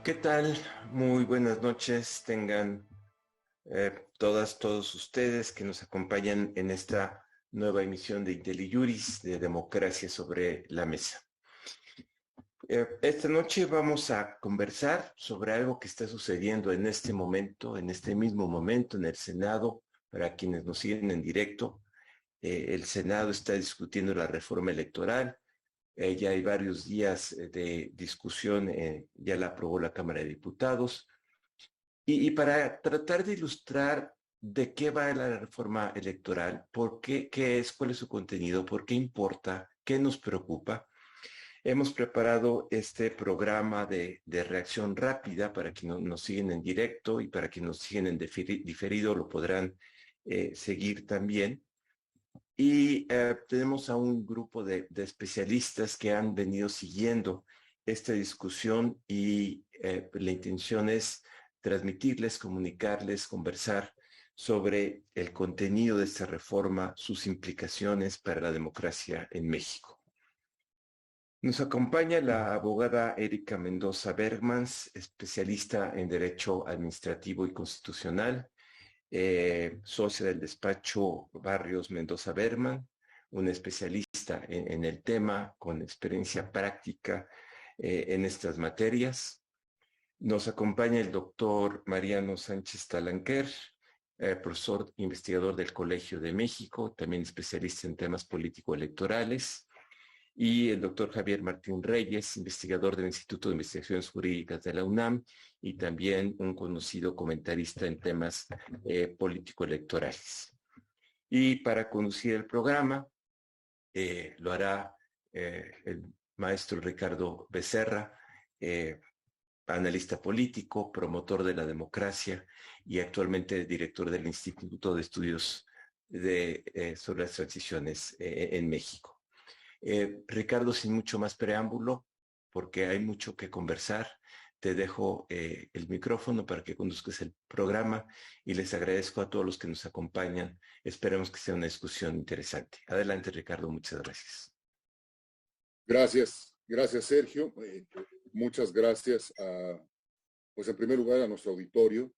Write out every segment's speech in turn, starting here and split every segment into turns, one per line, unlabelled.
¿Qué tal? Muy buenas noches. Tengan todos ustedes que nos acompañan en esta nueva emisión de IntelliJuris de Democracia sobre la Mesa. Esta noche vamos a conversar sobre algo que está sucediendo en este momento, en este mismo momento en el Senado. Para quienes nos siguen en directo, el Senado está discutiendo la reforma electoral. Ya hay varios días de discusión, ya la aprobó la Cámara de Diputados. Y para tratar de ilustrar de qué va la reforma electoral, por qué, qué es, cuál es su contenido, por qué importa, qué nos preocupa, hemos preparado este programa de reacción rápida para quienes nos siguen en directo y para quienes nos siguen en diferido lo podrán seguir también. Y tenemos a un grupo de especialistas que han venido siguiendo esta discusión y la intención es transmitirles, comunicarles, conversar sobre el contenido de esta reforma, sus implicaciones para la democracia en México. Nos acompaña la abogada Erika Mendoza Bergmans, especialista en Derecho Administrativo y Constitucional, socia del despacho Barrios Mendoza Berman, un especialista en el tema con experiencia práctica en estas materias. Nos acompaña el doctor Mariano Sánchez Talanquer, profesor investigador del Colegio de México, también especialista en temas político-electorales, y el doctor Javier Martín Reyes, investigador del Instituto de Investigaciones Jurídicas de la UNAM y también un conocido comentarista en temas político-electorales. Y para conducir el programa lo hará el maestro Ricardo Becerra, analista político, promotor de la democracia y actualmente director del Instituto de Estudios sobre las Transiciones en México. Ricardo, sin mucho más preámbulo, porque hay mucho que conversar, te dejo el micrófono para que conduzcas el programa y les agradezco a todos los que nos acompañan. Esperemos que sea una discusión interesante. Adelante, Ricardo, muchas gracias.
Gracias Sergio. Muchas gracias pues en primer lugar a nuestro auditorio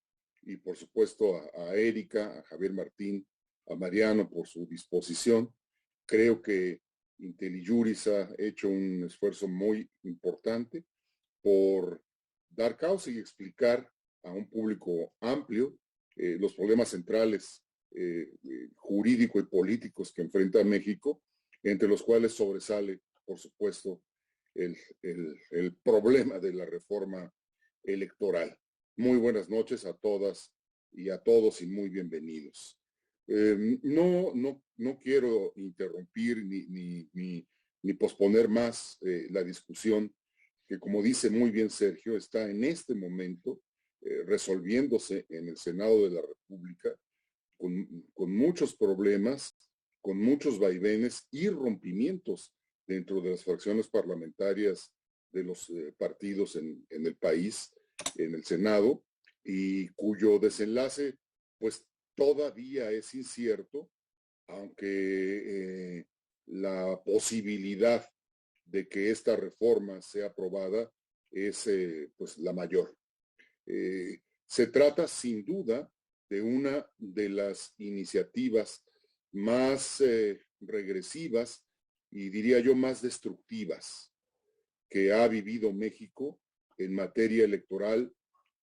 y por supuesto a Erika, a Javier Martín, a Mariano por su disposición. Creo que IntelliJuris ha hecho un esfuerzo muy importante por dar causa y explicar a un público amplio los problemas centrales jurídico y políticos que enfrenta México, entre los cuales sobresale, por supuesto, el problema de la reforma electoral. Muy buenas noches a todas y a todos y muy bienvenidos. No quiero interrumpir ni posponer más la discusión que, como dice muy bien Sergio, está en este momento resolviéndose en el Senado de la República con muchos problemas, con muchos vaivenes y rompimientos dentro de las fracciones parlamentarias de los partidos en el país, en el Senado, y cuyo desenlace pues todavía es incierto, aunque la posibilidad de que esta reforma sea aprobada es pues la mayor. Se trata sin duda de una de las iniciativas más regresivas y diría yo más destructivas que ha vivido México en materia electoral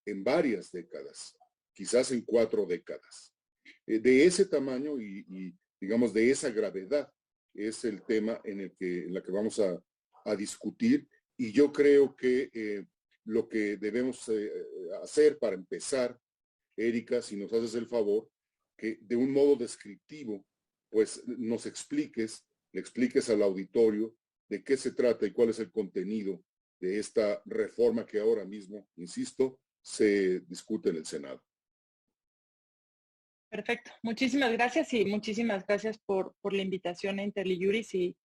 en varias décadas, quizás en 4 décadas. De ese tamaño y digamos de esa gravedad es el tema en la que vamos a discutir, y yo creo que lo que debemos hacer para empezar, Erika, si nos haces el favor, que de un modo descriptivo, pues le expliques al auditorio de qué se trata y cuál es el contenido de esta reforma que ahora mismo, insisto, se discute en el Senado.
Perfecto. Muchísimas gracias y muchísimas gracias por la invitación a IntelliJuris y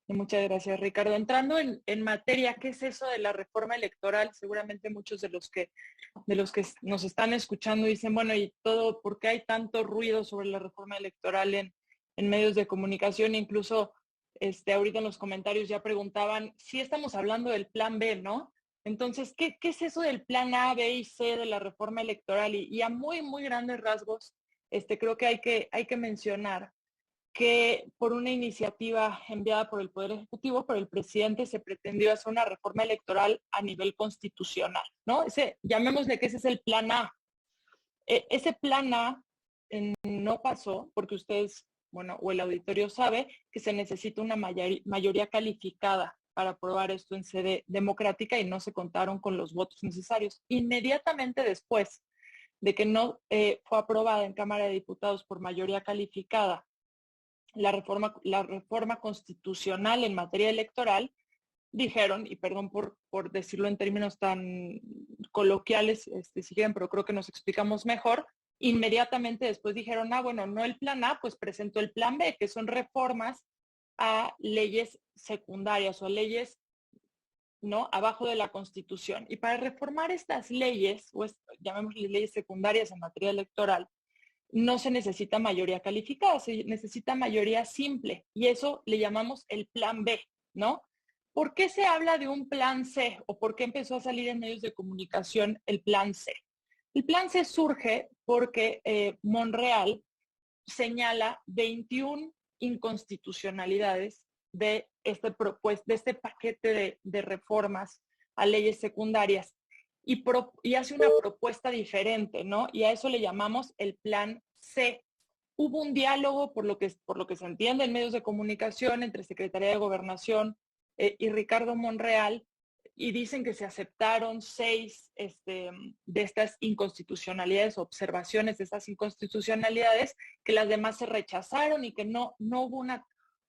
muchas gracias, Ricardo. Entrando en materia, ¿qué es eso de la reforma electoral? Seguramente muchos de los que nos están escuchando dicen, bueno, ¿y todo por qué hay tanto ruido sobre la reforma electoral en medios de comunicación? Incluso ahorita en los comentarios ya preguntaban si estamos hablando del plan B, ¿no? Entonces, ¿qué es eso del plan A, B y C de la reforma electoral? Y a muy, muy grandes rasgos, creo que hay que mencionar que por una iniciativa enviada por el Poder Ejecutivo, por el presidente, se pretendió hacer una reforma electoral a nivel constitucional, ¿no? Llamémosle que ese es el plan A. Ese plan A no pasó porque ustedes, bueno, o el auditorio sabe que se necesita una mayoría calificada para aprobar esto en sede democrática y no se contaron con los votos necesarios. Inmediatamente después de que no fue aprobada en Cámara de Diputados por mayoría calificada la reforma constitucional en materia electoral, dijeron, y perdón por decirlo en términos tan coloquiales, si quieren, pero creo que nos explicamos mejor, inmediatamente después dijeron, bueno, no el plan A, pues presentó el plan B, que son reformas a leyes secundarias o a leyes, ¿no?, abajo de la Constitución. Y para reformar estas leyes, o llamémosle leyes secundarias en materia electoral, no se necesita mayoría calificada, se necesita mayoría simple, y eso le llamamos el plan B, ¿no? ¿Por qué se habla de un plan C o por qué empezó a salir en medios de comunicación el plan C? El plan C surge porque Monreal señala 21 inconstitucionalidades de este paquete de reformas a leyes secundarias y hace una propuesta diferente, ¿no? Y a eso le llamamos el plan C. Hubo un diálogo, por lo que se entiende en medios de comunicación, entre Secretaría de Gobernación y Ricardo Monreal, y dicen que se aceptaron 6 de estas inconstitucionalidades, observaciones de estas inconstitucionalidades, que las demás se rechazaron y que no hubo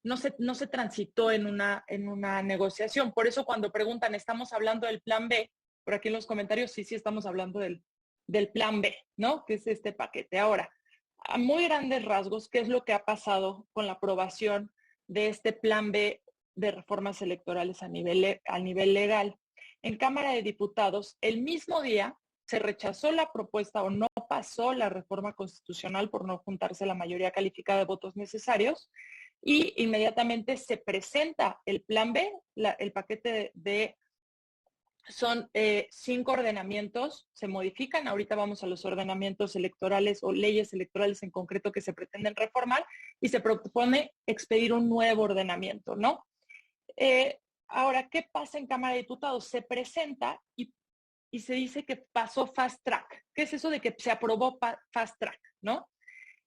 no se transitó en una negociación. Por eso cuando preguntan, ¿estamos hablando del plan B? Por aquí en los comentarios, sí estamos hablando del plan B, ¿no? Que es este paquete. Ahora, a muy grandes rasgos, ¿qué es lo que ha pasado con la aprobación de este plan B de reformas electorales a nivel legal? En Cámara de Diputados, el mismo día se rechazó la propuesta o no pasó la reforma constitucional por no juntarse la mayoría calificada de votos necesarios, y inmediatamente se presenta el plan B, el paquete son 5 ordenamientos, se modifican. Ahorita vamos a los ordenamientos electorales o leyes electorales en concreto que se pretenden reformar, y se propone expedir un nuevo ordenamiento, ¿no? Ahora, ¿qué pasa en Cámara de Diputados? Se presenta y se dice que pasó fast track. ¿Qué es eso de que se aprobó fast track, no?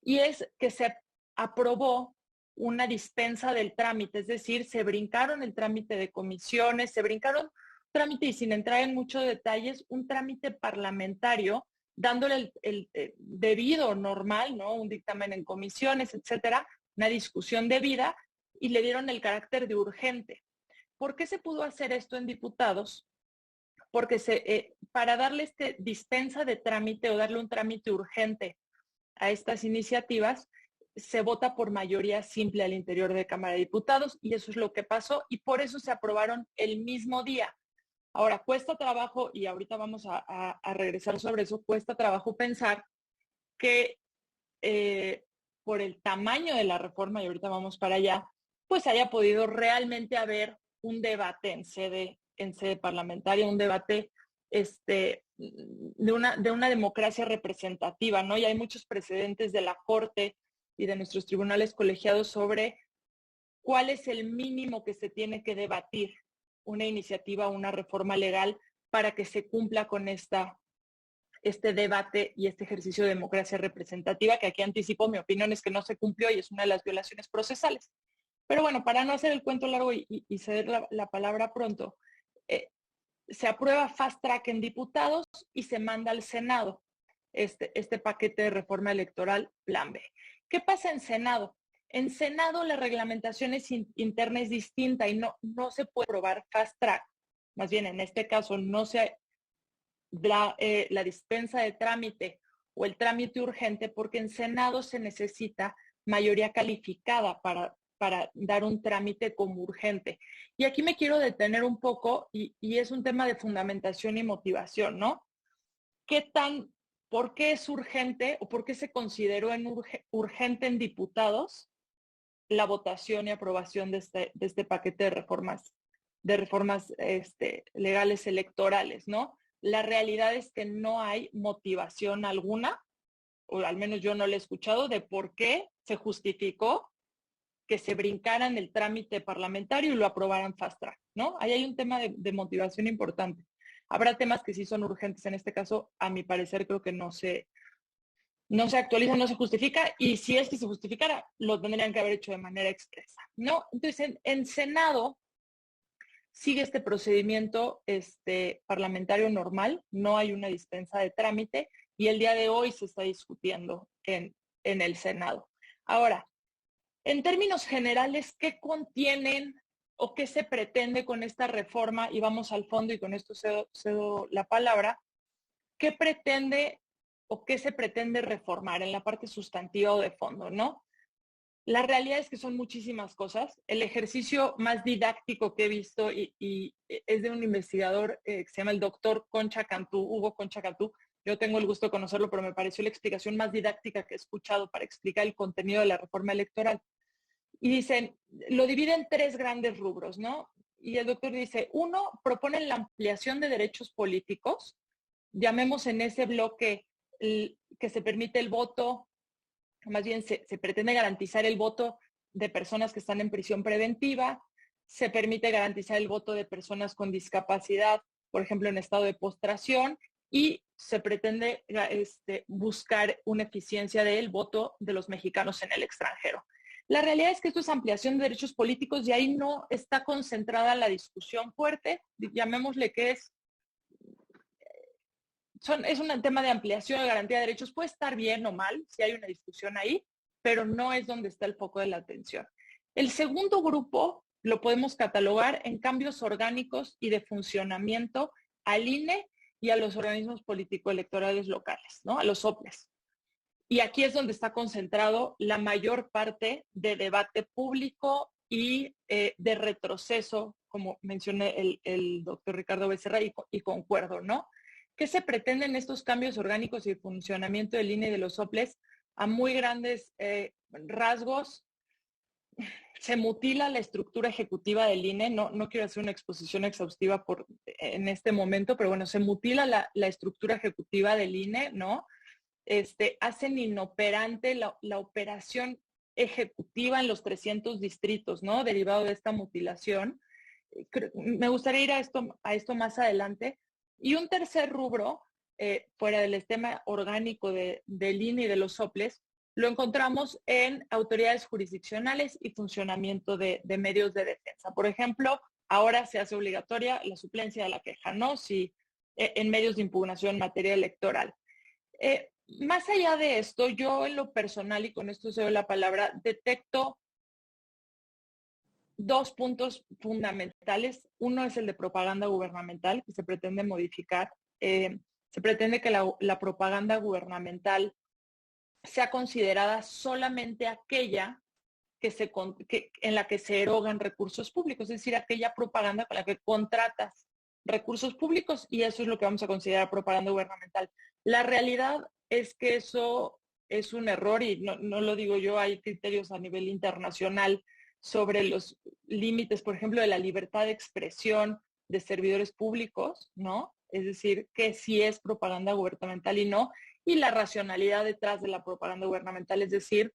Y es que se aprobó una dispensa del trámite, es decir, se brincaron el trámite de comisiones, se brincaron trámite, y sin entrar en muchos detalles, un trámite parlamentario, dándole el debido normal, ¿no? Un dictamen en comisiones, etcétera, una discusión debida, y le dieron el carácter de urgente. ¿Por qué se pudo hacer esto en diputados? Porque para darle dispensa de trámite o darle un trámite urgente a estas iniciativas, se vota por mayoría simple al interior de Cámara de Diputados, y eso es lo que pasó, y por eso se aprobaron el mismo día. Ahora, cuesta trabajo, y ahorita vamos a regresar sobre eso, cuesta trabajo pensar que por el tamaño de la reforma, y ahorita vamos para allá, pues haya podido realmente haber un debate en sede parlamentaria, un debate de una democracia representativa, ¿no? Y hay muchos precedentes de la Corte y de nuestros tribunales colegiados sobre cuál es el mínimo que se tiene que debatir una iniciativa o una reforma legal para que se cumpla con este debate y este ejercicio de democracia representativa, que aquí anticipo, mi opinión es que no se cumplió y es una de las violaciones procesales. Pero bueno, para no hacer el cuento largo y ceder la palabra pronto, se aprueba fast track en diputados y se manda al Senado este paquete de reforma electoral plan B. ¿Qué pasa en Senado? En Senado la reglamentación interna es distinta y no se puede aprobar fast track. Más bien, en este caso, no se da la dispensa de trámite o el trámite urgente, porque en Senado se necesita mayoría calificada para dar un trámite como urgente. Y aquí me quiero detener un poco, y es un tema de fundamentación y motivación, ¿no? ¿Por qué es urgente o por qué se consideró urgente en diputados la votación y aprobación de este paquete de reformas de reformas legales electorales, ¿no? La realidad es que no hay motivación alguna, o al menos yo no la he escuchado, de por qué se justificó que se brincaran el trámite parlamentario y lo aprobaran fast track, ¿no? Ahí hay un tema de motivación importante. Habrá temas que sí son urgentes. En este caso, a mi parecer, creo que no se actualiza, no se justifica, y si es que se justificara, lo tendrían que haber hecho de manera expresa, ¿no? Entonces, en Senado sigue este procedimiento parlamentario normal, no hay una dispensa de trámite, y el día de hoy se está discutiendo en el Senado. Ahora, en términos generales, ¿qué contienen o qué se pretende con esta reforma? Y vamos al fondo, y con esto cedo la palabra. ¿Qué pretende o qué se pretende reformar en la parte sustantiva o de fondo, no? La realidad es que son muchísimas cosas. El ejercicio más didáctico que he visto y es de un investigador que se llama el doctor Hugo Concha Cantú. Yo tengo el gusto de conocerlo, pero me pareció la explicación más didáctica que he escuchado para explicar el contenido de la reforma electoral. Y dicen, lo divide en 3 grandes rubros, ¿no? Y el doctor dice, 1, proponen la ampliación de derechos políticos. Llamemos en ese bloque que se permite el voto, más bien se pretende garantizar el voto de personas que están en prisión preventiva, se permite garantizar el voto de personas con discapacidad, por ejemplo, en estado de postración, y se pretende buscar una eficiencia del voto de los mexicanos en el extranjero. La realidad es que esto es ampliación de derechos políticos y ahí no está concentrada la discusión fuerte, llamémosle que es un tema de ampliación de garantía de derechos. Puede estar bien o mal, si hay una discusión ahí, pero no es donde está el foco de la atención. El segundo grupo lo podemos catalogar en cambios orgánicos y de funcionamiento al INE y a los organismos político-electorales locales, ¿no? A los OPLES. Y aquí es donde está concentrado la mayor parte de debate público y de retroceso, como mencioné el doctor Ricardo Becerra, y concuerdo, ¿no? ¿Qué se pretende en estos cambios orgánicos y funcionamiento del INE y de los OPLES? A muy grandes rasgos, se mutila la estructura ejecutiva del INE. No quiero hacer una exposición exhaustiva en este momento, pero bueno, se mutila la estructura ejecutiva del INE, ¿no? Hacen inoperante la operación ejecutiva en los 300 distritos, ¿no? Derivado de esta mutilación. Me gustaría ir a esto más adelante. Y un tercer rubro, fuera del tema orgánico del INE y de los OPLES, lo encontramos en autoridades jurisdiccionales y funcionamiento de medios de defensa. Por ejemplo, ahora se hace obligatoria la suplencia de la queja, ¿no? Si en medios de impugnación en materia electoral. Más allá de esto, yo en lo personal, y con esto se doy la palabra, detecto 2 puntos fundamentales. Uno es el de propaganda gubernamental, que se pretende modificar. Se pretende que la propaganda gubernamental sea considerada solamente aquella en la que se erogan recursos públicos, es decir, aquella propaganda con la que contratas recursos públicos, y eso es lo que vamos a considerar propaganda gubernamental. La realidad es que eso es un error, y no lo digo yo, hay criterios a nivel internacional sobre los límites, por ejemplo, de la libertad de expresión de servidores públicos, ¿no? Es decir, que sí es propaganda gubernamental y no, y la racionalidad detrás de la propaganda gubernamental, es decir,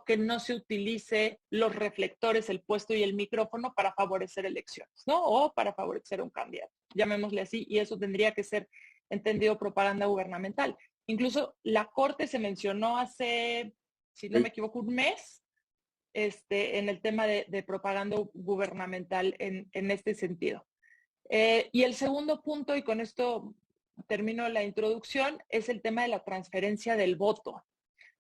que no se utilice los reflectores, el puesto y el micrófono para favorecer elecciones, ¿no? O para favorecer un candidato, llamémosle así, y eso tendría que ser entendido propaganda gubernamental. Incluso la Corte se mencionó hace, si no me equivoco, un mes, en el tema de propaganda gubernamental en este sentido. Y el segundo punto, y con esto termino la introducción, es el tema de la transferencia del voto,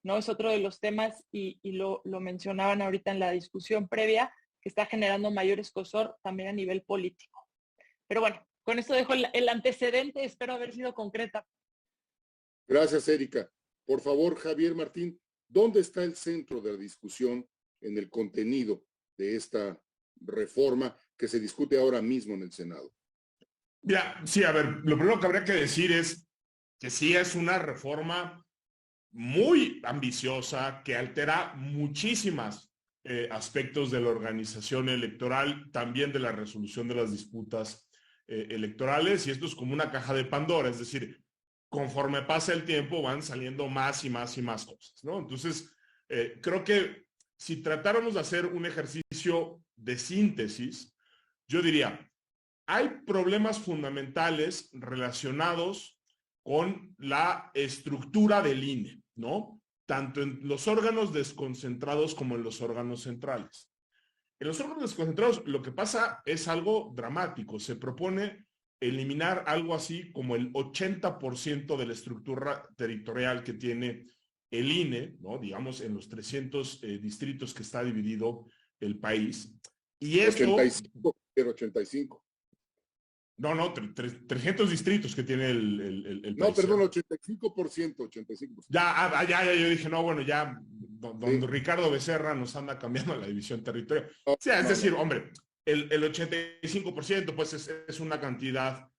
¿no? Es otro de los temas, y lo mencionaban ahorita en la discusión previa, que está generando mayor escozor también a nivel político. Pero bueno, con esto dejo el antecedente, espero haber sido concreta.
Gracias, Erika. Por favor, Javier Martín, ¿dónde está el centro de la discusión en el contenido de esta reforma que se discute ahora mismo en el Senado?
Ya, sí, a ver, lo primero que habría que decir es que sí es una reforma muy ambiciosa que altera muchísimas aspectos de la organización electoral, también de la resolución de las disputas electorales, y esto es como una caja de Pandora, es decir, conforme pasa el tiempo van saliendo más y más y más cosas, ¿no? Entonces, creo que si tratáramos de hacer un ejercicio de síntesis, yo diría, hay problemas fundamentales relacionados con la estructura del INE, ¿no? Tanto en los órganos desconcentrados como en los órganos centrales. En los órganos desconcentrados lo que pasa es algo dramático. Se propone eliminar algo así como el 80% de la estructura territorial que tiene el INE, ¿no? Digamos, en los 300 distritos que está dividido el país. Y esto...
85.
No, 300 distritos que tiene el
No,
país.
perdón, 85%.
Ya, yo dije, no, bueno, ya, don Ricardo Becerra nos anda cambiando la división territorial.
No,
o sea, es
no,
decir,
no.
hombre, el 85% pues es una cantidad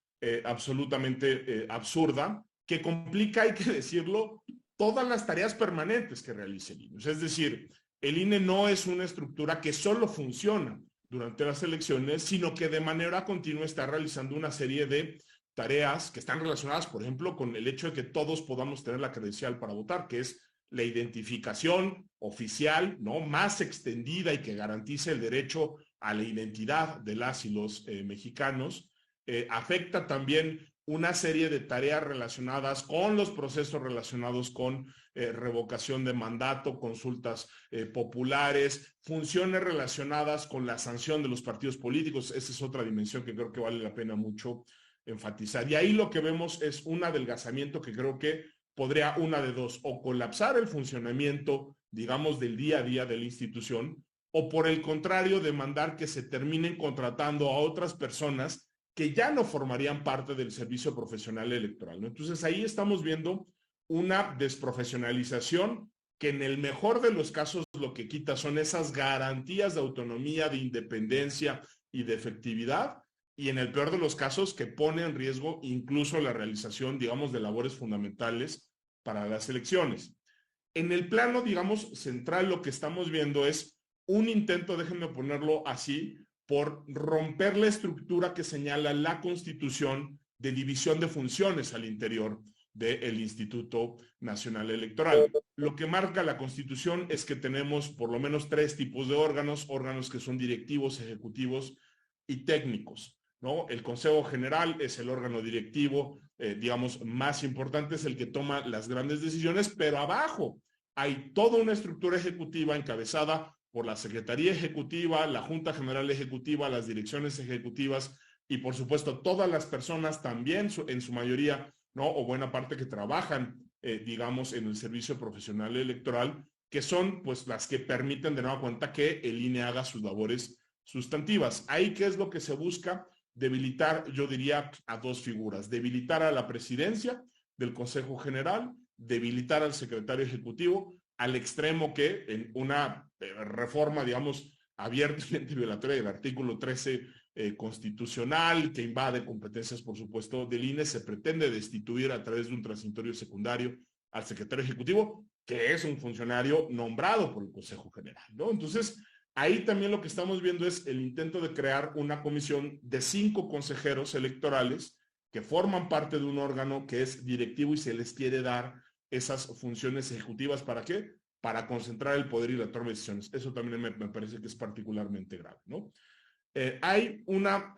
absolutamente absurda que complica, hay que decirlo, todas las tareas permanentes que realiza el INE. O sea, es decir, el INE no es una estructura que solo funciona durante las elecciones, sino que de manera continua está realizando una serie de tareas que están relacionadas, por ejemplo, con el hecho de que todos podamos tener la credencial para votar, que es la identificación oficial, ¿no? Más extendida y que garantice el derecho a la identidad de las y los mexicanos. Afecta también una serie de tareas relacionadas con los procesos relacionados con revocación de mandato, consultas populares, funciones relacionadas con la sanción de los partidos políticos. Esa es otra dimensión que creo que vale la pena mucho enfatizar. Y ahí lo que vemos es un adelgazamiento que creo que podría una de dos, o colapsar el funcionamiento, digamos, del día a día de la institución, o por el contrario, demandar que se terminen contratando a otras personas que ya no formarían parte del servicio profesional electoral, ¿no? Entonces ahí estamos viendo una desprofesionalización que en el mejor de los casos lo que quita son esas garantías de autonomía, de independencia y de efectividad, y en el peor de los casos que pone en riesgo incluso la realización, digamos, de labores fundamentales para las elecciones. En el plano, digamos, central, lo que estamos viendo es un intento, déjenme ponerlo así, por romper la estructura que señala la Constitución de división de funciones al interior del Instituto Nacional Electoral. Lo que marca la Constitución es que tenemos por lo menos 3 tipos de órganos que son directivos, ejecutivos y técnicos, ¿no? El Consejo General es el órgano directivo, digamos, más importante, es el que toma las grandes decisiones, pero abajo hay toda una estructura ejecutiva encabezada por la Secretaría Ejecutiva, la Junta General Ejecutiva, las direcciones ejecutivas y por supuesto todas las personas también en su mayoría, ¿no? O buena parte que trabajan, digamos, en el servicio profesional electoral, que son pues las que permiten de nueva cuenta que el INE haga sus labores sustantivas. Ahí, ¿qué es lo que se busca? Debilitar, yo diría, a 2 figuras. Debilitar a la presidencia del Consejo General, debilitar al secretario ejecutivo, al extremo que en una reforma, digamos, abiertamente violatoria del artículo 13 constitucional, que invade competencias, por supuesto, del INE, se pretende destituir a través de un transitorio secundario al secretario ejecutivo, que es un funcionario nombrado por el Consejo General, ¿no? Entonces, ahí también lo que estamos viendo es el intento de crear una comisión de 5 consejeros electorales que forman parte de un órgano que es directivo y se les quiere dar esas funciones ejecutivas. ¿Para qué? Para concentrar el poder y la toma de decisiones. Eso también me parece que es particularmente grave, ¿no? Hay una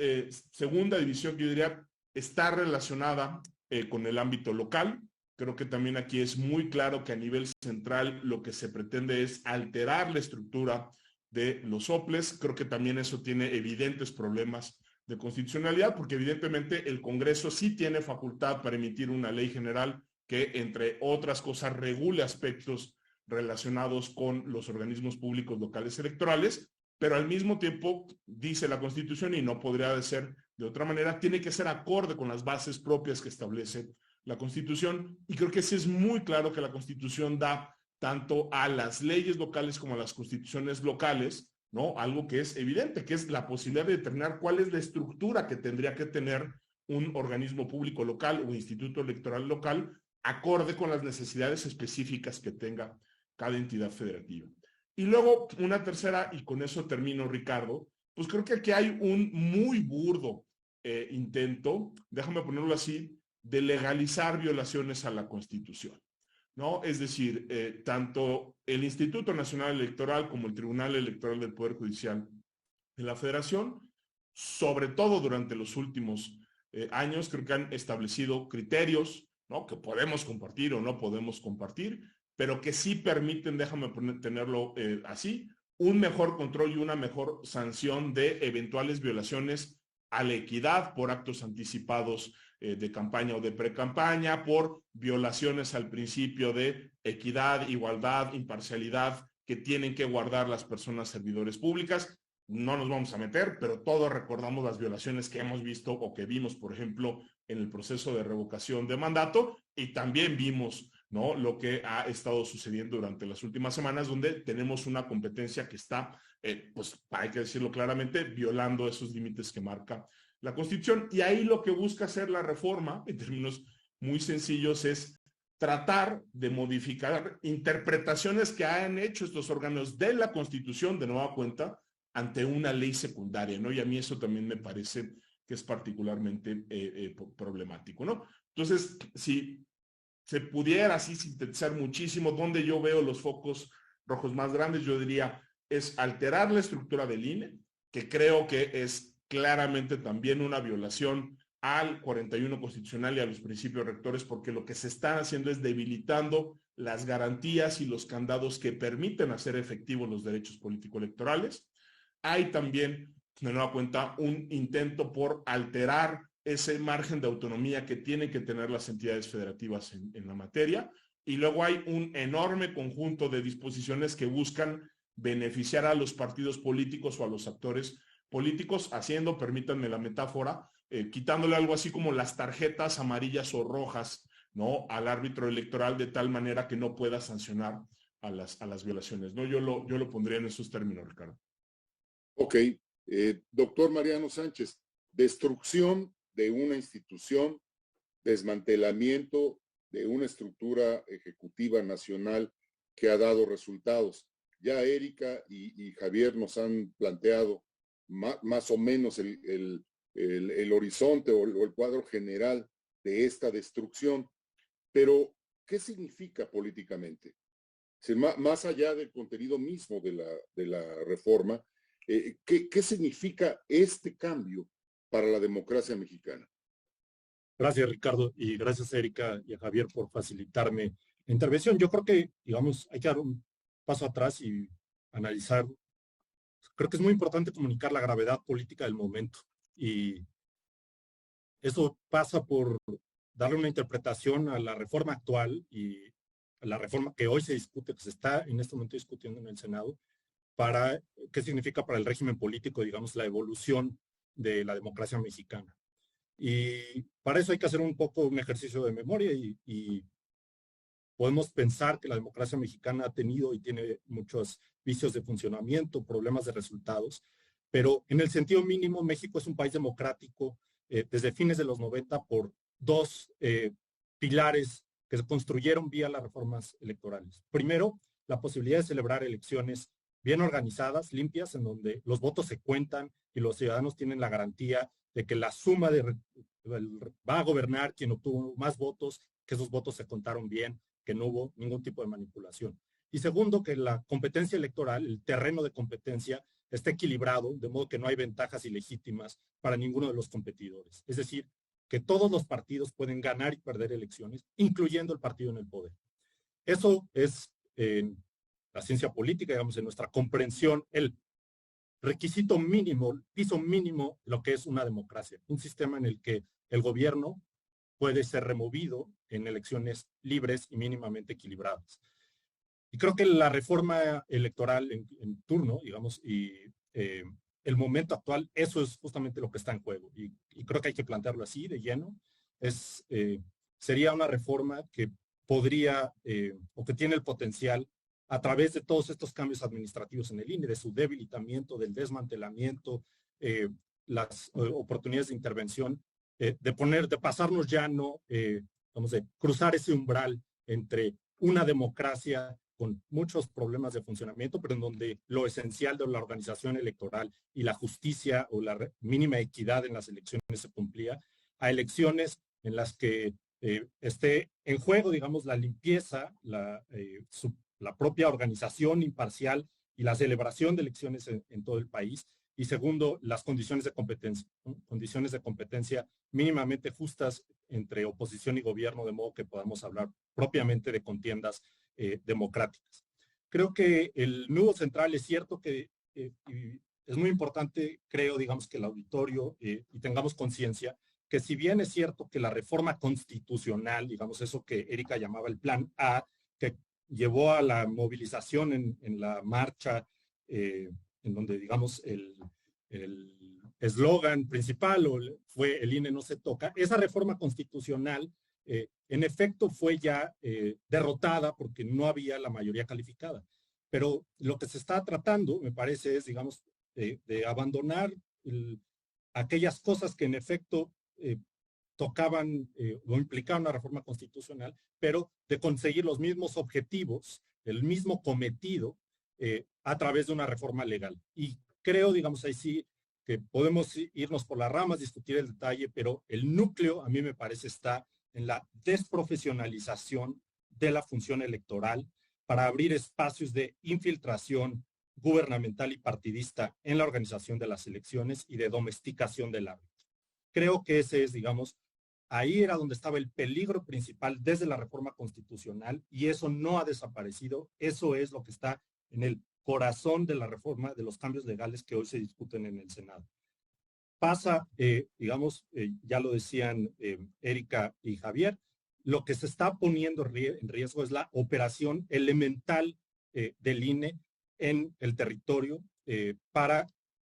segunda división que yo diría está relacionada con el ámbito local. Creo que también aquí es muy claro que a nivel central lo que se pretende es alterar la estructura de los soples. Creo que también eso tiene evidentes problemas de constitucionalidad, porque evidentemente el Congreso sí tiene facultad para emitir una ley general que, entre otras cosas, regule aspectos relacionados con los organismos públicos locales electorales, pero al mismo tiempo, dice la Constitución, y no podría ser de otra manera, tiene que ser acorde con las bases propias que establece la Constitución, y creo que sí es muy claro que la Constitución da tanto a las leyes locales como a las constituciones locales, ¿no? Algo que es evidente, que es la posibilidad de determinar cuál es la estructura que tendría que tener un organismo público local o instituto electoral local, acorde con las necesidades específicas que tenga cada entidad federativa. Y luego una tercera, y con eso termino, Ricardo, pues creo que aquí hay un muy burdo intento, déjame ponerlo así, de legalizar violaciones a la Constitución, ¿no? Es decir, tanto el Instituto Nacional Electoral como el Tribunal Electoral del Poder Judicial de la Federación, sobre todo durante los últimos años, creo que han establecido criterios, ¿no? Que podemos compartir o no podemos compartir, pero que sí permiten, déjame tenerlo así, un mejor control y una mejor sanción de eventuales violaciones a la equidad por actos anticipados de campaña o de pre-campaña, por violaciones al principio de equidad, igualdad, imparcialidad que tienen que guardar las personas servidores públicas. No nos vamos a meter, pero todos recordamos las violaciones que hemos visto o que vimos, por ejemplo, en el proceso de revocación de mandato, y también vimos, ¿no?, lo que ha estado sucediendo durante las últimas semanas, donde tenemos una competencia que está, pues hay que decirlo claramente, violando esos límites que marca la Constitución. Y ahí lo que busca hacer la reforma, en términos muy sencillos, es tratar de modificar interpretaciones que han hecho estos órganos de la Constitución, de nueva cuenta, ante una ley secundaria, ¿no? Y a mí eso también me parece que es particularmente problemático, ¿no? Entonces, si se pudiera así sintetizar muchísimo, donde yo veo los focos rojos más grandes, yo diría, es alterar la estructura del INE, que creo que es claramente también una violación al 41 constitucional y a los principios rectores, porque lo que se están haciendo es debilitando las garantías y los candados que permiten hacer efectivos los derechos político-electorales. Hay también, de nueva cuenta, un intento por alterar ese margen de autonomía que tienen que tener las entidades federativas en la materia. Y luego hay un enorme conjunto de disposiciones que buscan beneficiar a los partidos políticos o a los actores políticos, haciendo, permítanme la metáfora, quitándole algo así como las tarjetas amarillas o rojas, ¿no?, al árbitro electoral, de tal manera que no pueda sancionar a las violaciones, ¿no? Yo lo pondría en esos términos, Ricardo.
Ok. Doctor Mariano Sánchez, destrucción de una institución, desmantelamiento de una estructura ejecutiva nacional que ha dado resultados. Ya Erika y Javier nos han planteado más o menos el horizonte o el cuadro general de esta destrucción, pero ¿qué significa políticamente? Más allá del contenido mismo de la reforma, ¿qué significa este cambio para la democracia mexicana?
Gracias, Ricardo, y gracias, Erika y a Javier, por facilitarme la intervención. Yo creo que, digamos, hay que dar un paso atrás y analizar. Creo que es muy importante comunicar la gravedad política del momento, y eso pasa por darle una interpretación a la reforma actual y a la reforma que hoy se discute, que se está en este momento discutiendo en el Senado, para qué significa para el régimen político, digamos, la evolución de la democracia mexicana. Y para eso hay que hacer un poco un ejercicio de memoria y podemos pensar que la democracia mexicana ha tenido y tiene muchos vicios de funcionamiento, problemas de resultados, pero en el sentido mínimo México es un país democrático desde fines de los 90 por dos pilares que se construyeron vía las reformas electorales. Primero, la posibilidad de celebrar elecciones bien organizadas, limpias, en donde los votos se cuentan y los ciudadanos tienen la garantía de que la suma va a gobernar quien obtuvo más votos, que esos votos se contaron bien, que no hubo ningún tipo de manipulación. Y segundo, que la competencia electoral, el terreno de competencia, está equilibrado, de modo que no hay ventajas ilegítimas para ninguno de los competidores. Es decir, que todos los partidos pueden ganar y perder elecciones, incluyendo el partido en el poder. Eso es la ciencia política, digamos, en nuestra comprensión, el requisito mínimo, el piso mínimo de lo que es una democracia, un sistema en el que el gobierno puede ser removido en elecciones libres y mínimamente equilibradas. Y creo que la reforma electoral en turno, digamos, y el momento actual, eso es justamente lo que está en juego. Y creo que hay que plantearlo así, de lleno. Sería una reforma que podría, o que tiene el potencial, a través de todos estos cambios administrativos en el INE, de su debilitamiento, del desmantelamiento, las oportunidades de intervención, de pasarnos ya no, vamos a cruzar ese umbral entre una democracia con muchos problemas de funcionamiento, pero en donde lo esencial de la organización electoral y la justicia o la mínima equidad en las elecciones se cumplía, a elecciones en las que esté en juego, digamos, la limpieza, la propia organización imparcial y la celebración de elecciones en todo el país. Y segundo, las condiciones de competencia, ¿no? Condiciones de competencia mínimamente justas entre oposición y gobierno, de modo que podamos hablar propiamente de contiendas democráticas. Creo que el nudo central es cierto que es muy importante, creo, digamos, que el auditorio y tengamos conciencia que si bien es cierto que la reforma constitucional, digamos, eso que Erika llamaba el plan A, que llevó a la movilización en la marcha, en donde, digamos, el eslogan principal fue el INE no se toca, esa reforma constitucional en efecto fue ya derrotada porque no había la mayoría calificada. Pero lo que se está tratando, me parece, es, digamos, de abandonar aquellas cosas que en efecto tocaban o implicaban una reforma constitucional, pero de conseguir los mismos objetivos, el mismo cometido a través de una reforma legal. Y creo, digamos, ahí sí que podemos irnos por las ramas, discutir el detalle, pero el núcleo a mí me parece está en la desprofesionalización de la función electoral para abrir espacios de infiltración gubernamental y partidista en la organización de las elecciones y de domesticación del árbitro. Creo que ese es, digamos, ahí era donde estaba el peligro principal desde la reforma constitucional y eso no ha desaparecido. Eso es lo que está en el corazón de la reforma, de los cambios legales que hoy se discuten en el Senado. Pasa, digamos, ya lo decían Erika y Javier, lo que se está poniendo en riesgo es la operación elemental del INE en el territorio para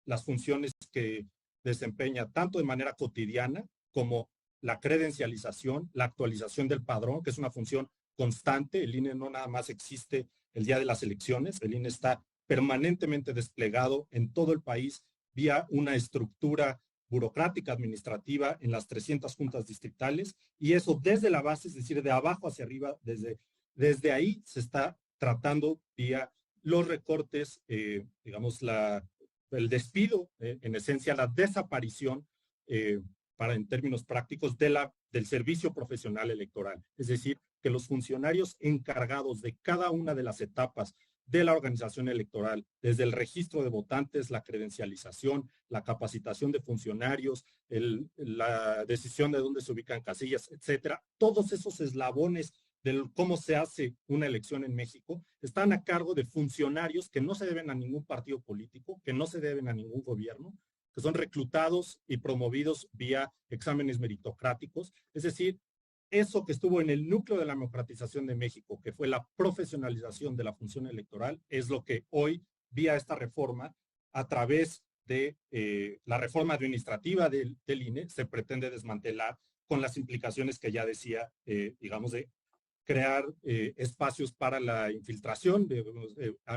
las funciones que desempeña tanto de manera cotidiana como la credencialización, la actualización del padrón, que es una función constante. El INE no nada más existe el día de las elecciones, el INE está permanentemente desplegado en todo el país vía una estructura burocrática administrativa en las 300 juntas distritales y eso desde la base, es decir, de abajo hacia arriba, desde ahí se está tratando vía los recortes, digamos, el despido, en esencia la desaparición para en términos prácticos del servicio profesional electoral. Es decir, que los funcionarios encargados de cada una de las etapas de la organización electoral, desde el registro de votantes, la credencialización, la capacitación de funcionarios, la decisión de dónde se ubican casillas, etcétera, todos esos eslabones de cómo se hace una elección en México, están a cargo de funcionarios que no se deben a ningún partido político, que no se deben a ningún gobierno, que son reclutados y promovidos vía exámenes meritocráticos. Es decir, eso que estuvo en el núcleo de la democratización de México, que fue la profesionalización de la función electoral, es lo que hoy, vía esta reforma, a través de la reforma administrativa del INE, se pretende desmantelar con las implicaciones que ya decía, digamos, de crear espacios para la infiltración de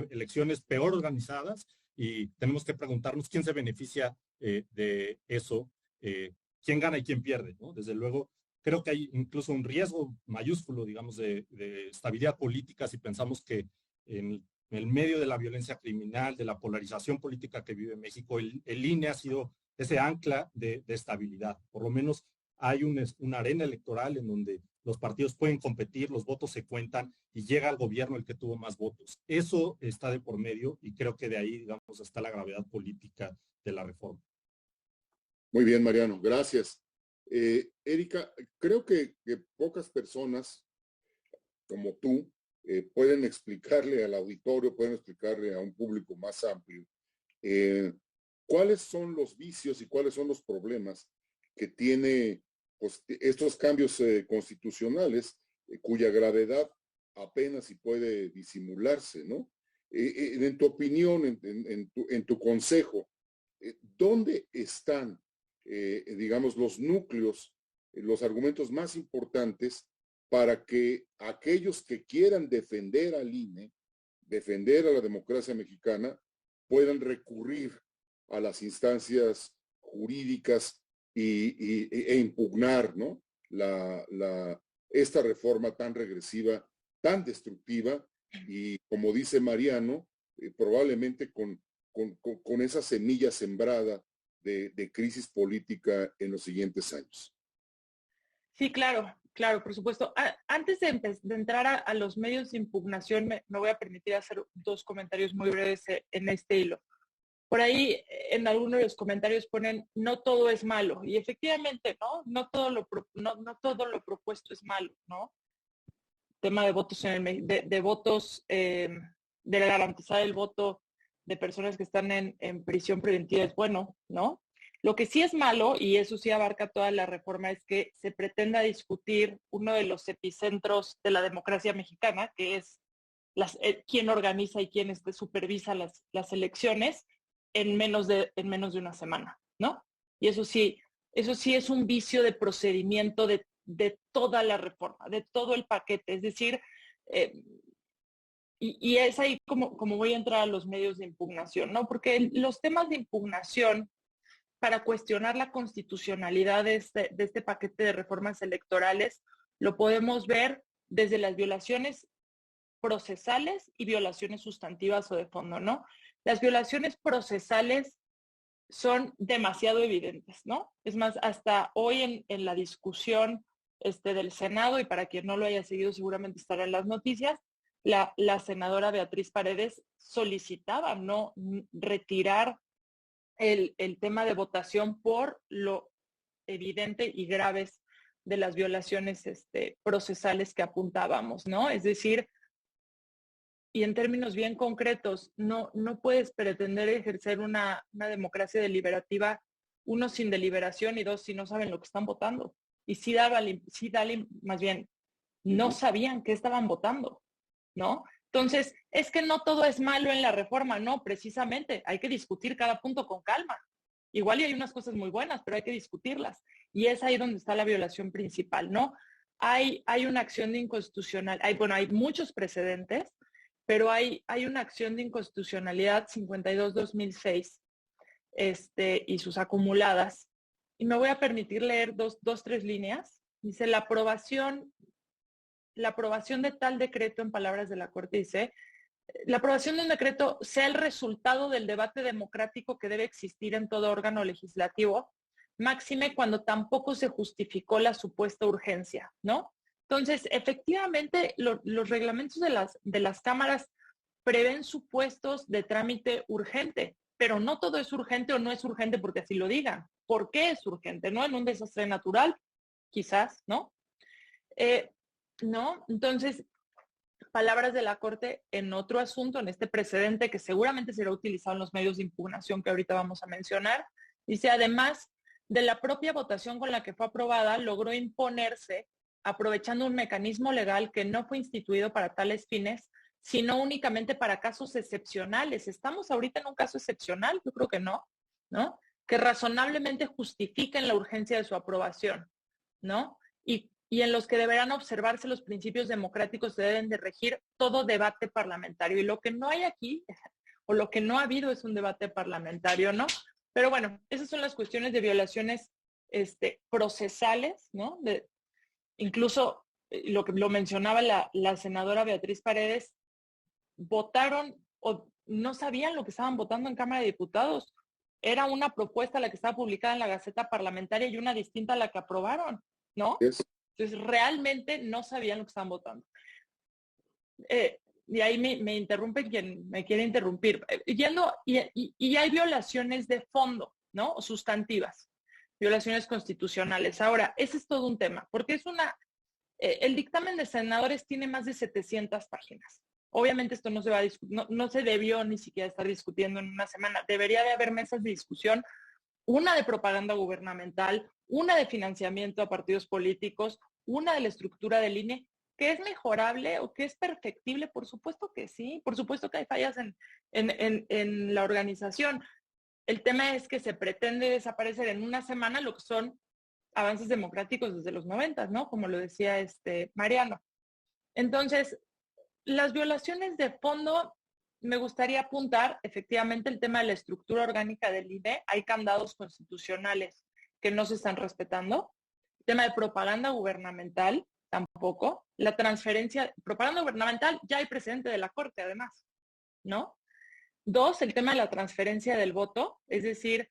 elecciones peor organizadas y tenemos que preguntarnos quién se beneficia de eso, quién gana y quién pierde, ¿no? Desde luego, creo que hay incluso un riesgo mayúsculo, digamos, de estabilidad política si pensamos que en el medio de la violencia criminal, de la polarización política que vive México, el INE ha sido ese ancla de estabilidad. Por lo menos hay una arena electoral en donde los partidos pueden competir, los votos se cuentan y llega al gobierno el que tuvo más votos. Eso está de por medio y creo que de ahí, digamos, está la gravedad política de la reforma.
Muy bien, Mariano, gracias. Erika, creo que pocas personas como tú pueden explicarle al auditorio, pueden explicarle a un público más amplio cuáles son los vicios y cuáles son los problemas que tiene pues, estos cambios constitucionales cuya gravedad apenas si puede disimularse, ¿no? En tu opinión, en tu consejo, ¿dónde están, digamos, los núcleos, los argumentos más importantes para que aquellos que quieran defender al INE, defender a la democracia mexicana, puedan recurrir a las instancias jurídicas e impugnar, ¿no? esta reforma tan regresiva, tan destructiva y como dice Mariano, probablemente con esa semilla sembrada de crisis política en los siguientes años.
Sí, claro, claro, por supuesto. Antes de entrar a los medios de impugnación, me voy a permitir hacer dos comentarios muy breves en este hilo. Por ahí en algunos de los comentarios ponen, no todo es malo. Y efectivamente, ¿no? No todo lo propuesto es malo, ¿no? Tema de votos, de votos, de garantizar el voto de personas que están en prisión preventiva es bueno, ¿no? Lo que sí es malo, y eso sí abarca toda la reforma, es que se pretenda discutir uno de los epicentros de la democracia mexicana, que es quién organiza y quién supervisa las elecciones en menos de una semana, ¿no? Y eso sí es un vicio de procedimiento de toda la reforma, de todo el paquete. Es decir, y es ahí como voy a entrar a los medios de impugnación, ¿no? Porque los temas de impugnación para cuestionar la constitucionalidad de este paquete de reformas electorales lo podemos ver desde las violaciones procesales y violaciones sustantivas o de fondo, ¿no? Las violaciones procesales son demasiado evidentes, ¿no? Es más, hasta hoy en la discusión del Senado, y para quien no lo haya seguido seguramente estará en las noticias, la senadora Beatriz Paredes solicitaba no retirar el tema de votación por lo evidente y graves de las violaciones procesales que apuntábamos, ¿no? Es decir, y en términos bien concretos, no puedes pretender ejercer una democracia deliberativa, uno, sin deliberación, y dos, si no saben lo que están votando. Y más bien, no sabían qué estaban votando, ¿no? Entonces, es que no todo es malo en la reforma, no, precisamente, hay que discutir cada punto con calma. Igual y hay unas cosas muy buenas, pero hay que discutirlas. Y es ahí donde está la violación principal, ¿no? Hay una acción de inconstitucional, hay muchos precedentes, pero hay una acción de inconstitucionalidad 52-2006 y sus acumuladas. Y me voy a permitir leer tres líneas. Dice, la aprobación de tal decreto, en palabras de la Corte, dice, la aprobación de un decreto sea el resultado del debate democrático que debe existir en todo órgano legislativo, máxime cuando tampoco se justificó la supuesta urgencia, ¿no? Entonces, efectivamente, los reglamentos de las cámaras prevén supuestos de trámite urgente, pero no todo es urgente o no es urgente porque así lo digan. ¿Por qué es urgente? ¿No? En un desastre natural, quizás, ¿no? ¿No? Entonces, palabras de la Corte en otro asunto, en este precedente que seguramente será utilizado en los medios de impugnación que ahorita vamos a mencionar, dice, además de la propia votación con la que fue aprobada, logró imponerse aprovechando un mecanismo legal que no fue instituido para tales fines, sino únicamente para casos excepcionales. ¿Estamos ahorita en un caso excepcional? Yo creo que no, ¿no? Que razonablemente justifiquen la urgencia de su aprobación, ¿no? Y en los que deberán observarse los principios democráticos que deben de regir todo debate parlamentario. Y lo que no hay aquí, o lo que no ha habido, es un debate parlamentario, ¿no? Pero bueno, esas son las cuestiones de violaciones procesales, ¿no? Incluso lo mencionaba la senadora Beatriz Paredes, votaron o no sabían lo que estaban votando en Cámara de Diputados. Era una propuesta la que estaba publicada en la Gaceta Parlamentaria y una distinta a la que aprobaron, ¿no? Entonces, realmente no sabían lo que estaban votando. Y ahí me interrumpe quien me quiere interrumpir. Y hay violaciones de fondo, ¿no? O sustantivas, violaciones constitucionales. Ahora, ese es todo un tema, porque el dictamen de senadores tiene más de 700 páginas. Obviamente esto no se va a no se debió ni siquiera estar discutiendo en una semana. Debería de haber mesas de discusión, una de propaganda gubernamental, una de financiamiento a partidos políticos, una de la estructura del INE, que es mejorable o que es perfectible. Por supuesto que sí, por supuesto que hay fallas en la organización. El tema es que se pretende desaparecer en una semana lo que son avances democráticos desde los 90, ¿no? Como lo decía Mariano. Entonces, las violaciones de fondo, me gustaría apuntar efectivamente el tema de la estructura orgánica del INE. Hay candados constitucionales que no se están respetando. El tema de propaganda gubernamental tampoco. La transferencia, propaganda gubernamental, ya hay precedente de la Corte, además, ¿no? 2, el tema de la transferencia del voto, es decir,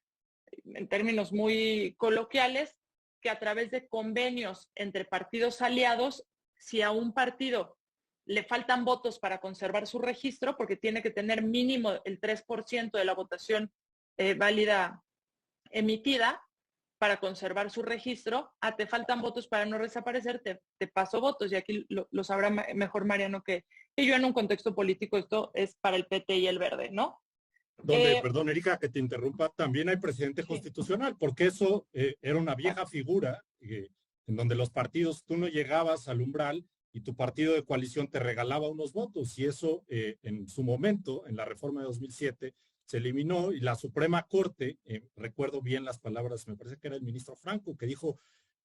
en términos muy coloquiales, que a través de convenios entre partidos aliados, si a un partido le faltan votos para conservar su registro, porque tiene que tener mínimo el 3% de la votación válida emitida para conservar su registro, te faltan votos para no desaparecer, te paso votos, y aquí lo sabrá mejor Mariano que yo en un contexto político, esto es para el PT y el Verde, ¿no?
Donde, perdón, Erika, que te interrumpa, también hay precedente
sí.
constitucional, porque eso era una vieja figura en donde los partidos, tú no llegabas al umbral y tu partido de coalición te regalaba unos votos, y eso en su momento, en la reforma de 2007, se eliminó, y la Suprema Corte, recuerdo bien las palabras, me parece que era el ministro Franco, que dijo,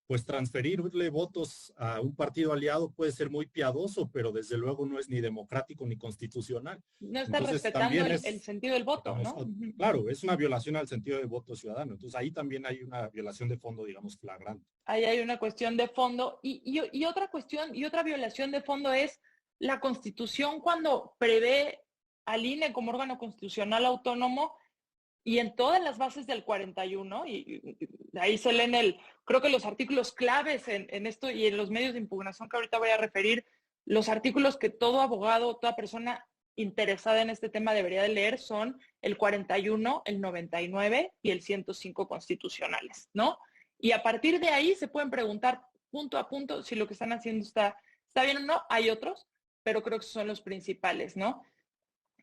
pues transferirle votos a un partido aliado puede ser muy piadoso, pero desde luego no es ni democrático ni constitucional.
No está
Entonces,
respetando el sentido del voto,
digamos,
¿no?
Claro, es una violación al sentido del voto ciudadano. Entonces ahí también hay una violación de fondo, digamos, flagrante.
Ahí hay una cuestión de fondo. Y otra cuestión, y otra violación de fondo es la Constitución cuando prevé al INE como órgano constitucional autónomo, y en todas las bases del 41, y ahí se leen creo que los artículos claves en esto y en los medios de impugnación que ahorita voy a referir, los artículos que todo abogado, toda persona interesada en este tema debería de leer son el 41, el 99 y el 105 constitucionales, ¿no? Y a partir de ahí se pueden preguntar punto a punto si lo que están haciendo está bien o no. Hay otros, pero creo que son los principales, ¿no?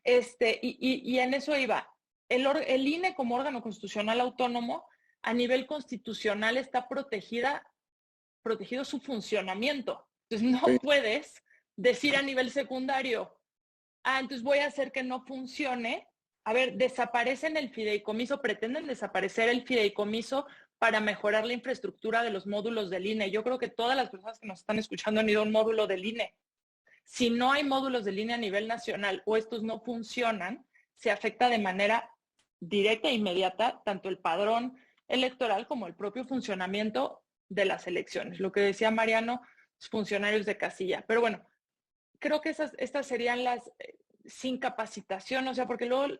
Y en eso iba. El INE como órgano constitucional autónomo, a nivel constitucional está protegido su funcionamiento. Entonces no puedes decir a nivel secundario, entonces voy a hacer que no funcione. A ver, desaparecen el fideicomiso, pretenden desaparecer el fideicomiso para mejorar la infraestructura de los módulos del INE. Yo creo que todas las personas que nos están escuchando han ido a un módulo del INE. Si no hay módulos del INE a nivel nacional o estos no funcionan, se afecta de manera directa e inmediata tanto el padrón electoral como el propio funcionamiento de las elecciones. Lo que decía Mariano, funcionarios de casilla. Pero bueno, creo que estas serían las sin capacitación, o sea, porque luego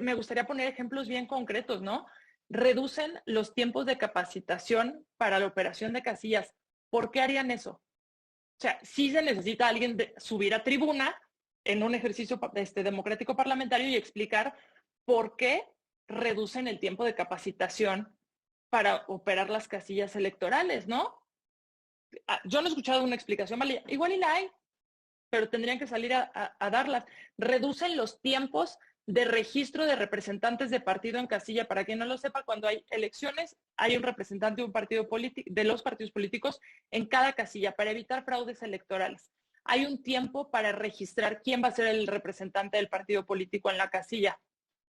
me gustaría poner ejemplos bien concretos, ¿no? Reducen los tiempos de capacitación para la operación de casillas. ¿Por qué harían eso? O sea, sí se necesita alguien subir a tribuna en un ejercicio democrático parlamentario y explicar por qué reducen el tiempo de capacitación para operar las casillas electorales, ¿no? Yo no he escuchado una explicación, ¿vale? Igual y la hay, pero tendrían que salir a darlas. Reducen los tiempos de registro de representantes de partido en casilla. Para quien no lo sepa, cuando hay elecciones, hay un representante de un partido político, de los partidos políticos en cada casilla para evitar fraudes electorales. Hay un tiempo para registrar quién va a ser el representante del partido político en la casilla.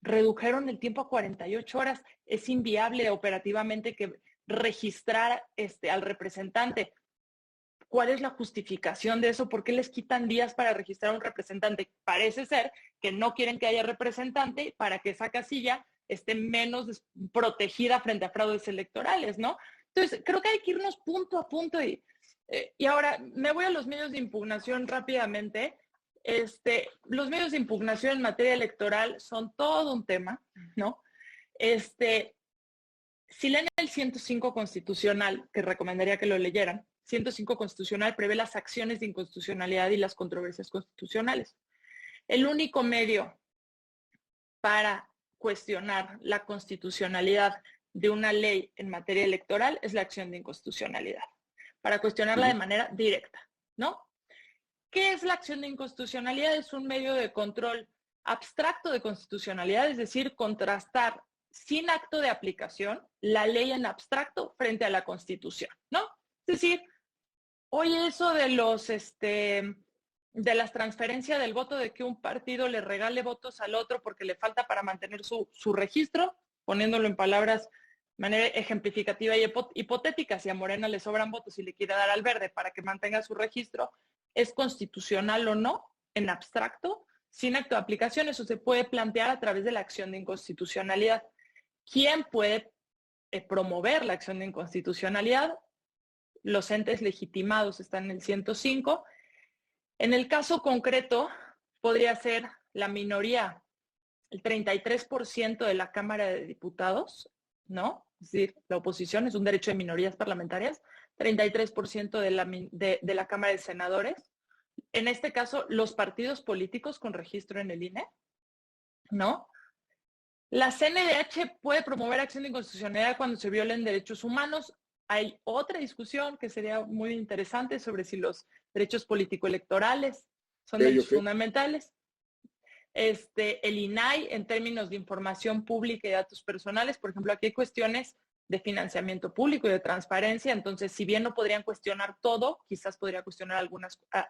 Redujeron el tiempo a 48 horas. Es inviable operativamente que registrar al representante. ¿Cuál es la justificación de eso? ¿Por qué les quitan días para registrar a un representante? Parece ser que no quieren que haya representante para que esa casilla esté menos protegida frente a fraudes electorales, ¿no? Entonces, creo que hay que irnos punto a punto. Y ahora me voy a los medios de impugnación rápidamente. Los medios de impugnación en materia electoral son todo un tema, ¿no? Si leen el 105 constitucional, que recomendaría que lo leyeran, 105 constitucional prevé las acciones de inconstitucionalidad y las controversias constitucionales. El único medio para cuestionar la constitucionalidad de una ley en materia electoral es la acción de inconstitucionalidad, para cuestionarla de manera directa, ¿no? ¿Qué es la acción de inconstitucionalidad? Es un medio de control abstracto de constitucionalidad, es decir, contrastar sin acto de aplicación la ley en abstracto frente a la Constitución, ¿no? Es decir, oye, eso de de las transferencias del voto, de que un partido le regale votos al otro porque le falta para mantener su registro, poniéndolo en palabras de manera ejemplificativa y hipotética, si a Morena le sobran votos y le quiere dar al Verde para que mantenga su registro, ¿es constitucional o no? En abstracto, sin acto de aplicación, eso se puede plantear a través de la acción de inconstitucionalidad. ¿Quién puede promover la acción de inconstitucionalidad? los entes legitimados están en el 105. En el caso concreto, podría ser la minoría, el 33% de la Cámara de Diputados, ¿no? Es decir, la oposición es un derecho de minorías parlamentarias, 33% de la Cámara de Senadores. En este caso, los partidos políticos con registro en el INE, ¿no? La CNDH puede promover acción de inconstitucionalidad cuando se violen derechos humanos. Hay otra discusión que sería muy interesante sobre si los derechos político-electorales son derechos fundamentales. El INAI, en términos de información pública y datos personales, por ejemplo, aquí hay cuestiones de financiamiento público y de transparencia, entonces, si bien no podrían cuestionar todo, quizás podría cuestionar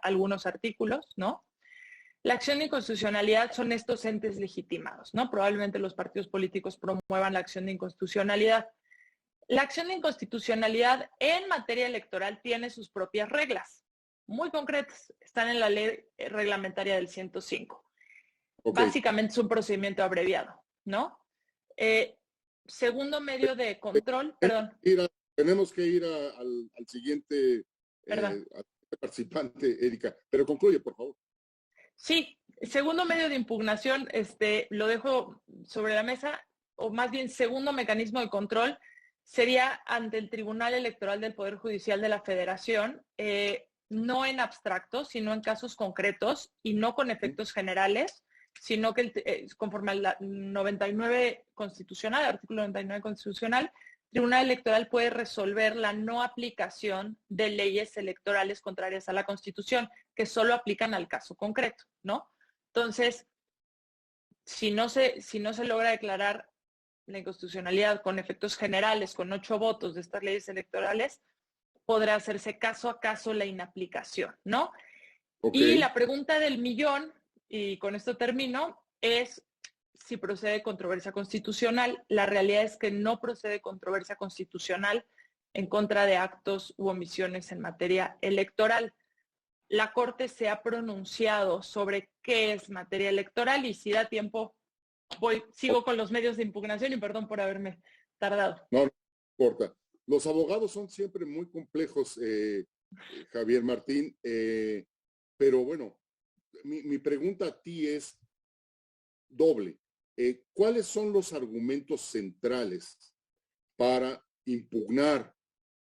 algunos artículos, ¿no? La acción de inconstitucionalidad son estos entes legitimados, ¿no? Probablemente los partidos políticos promuevan la acción de inconstitucionalidad. La acción de inconstitucionalidad en materia electoral tiene sus propias reglas, muy concretas, están en la ley reglamentaria del 105. Okay. Básicamente es un procedimiento abreviado, ¿no? Segundo medio de control, perdón.
Tenemos que ir al siguiente participante, Erika, pero concluye, por favor.
Sí, segundo medio de impugnación, lo dejo sobre la mesa, o más bien segundo mecanismo de control, sería ante el Tribunal Electoral del Poder Judicial de la Federación, no en abstracto, sino en casos concretos y no con efectos generales, sino que conforme al 99 constitucional, artículo 99 constitucional, el Tribunal Electoral puede resolver la no aplicación de leyes electorales contrarias a la Constitución, que solo aplican al caso concreto, ¿no? Entonces, si no se logra declarar la inconstitucionalidad con efectos generales, con 8 votos de estas leyes electorales, podrá hacerse caso a caso la inaplicación, ¿no? Okay. Y la pregunta del millón, y con esto termino, es si procede controversia constitucional. La realidad es que no procede controversia constitucional en contra de actos u omisiones en materia electoral. La Corte se ha pronunciado sobre qué es materia electoral y si da tiempo, sigo con los medios de impugnación y perdón por haberme tardado.
No importa. Los abogados son siempre muy complejos, Javier Martín, pero bueno, mi pregunta a ti es doble. ¿Cuáles son los argumentos centrales para impugnar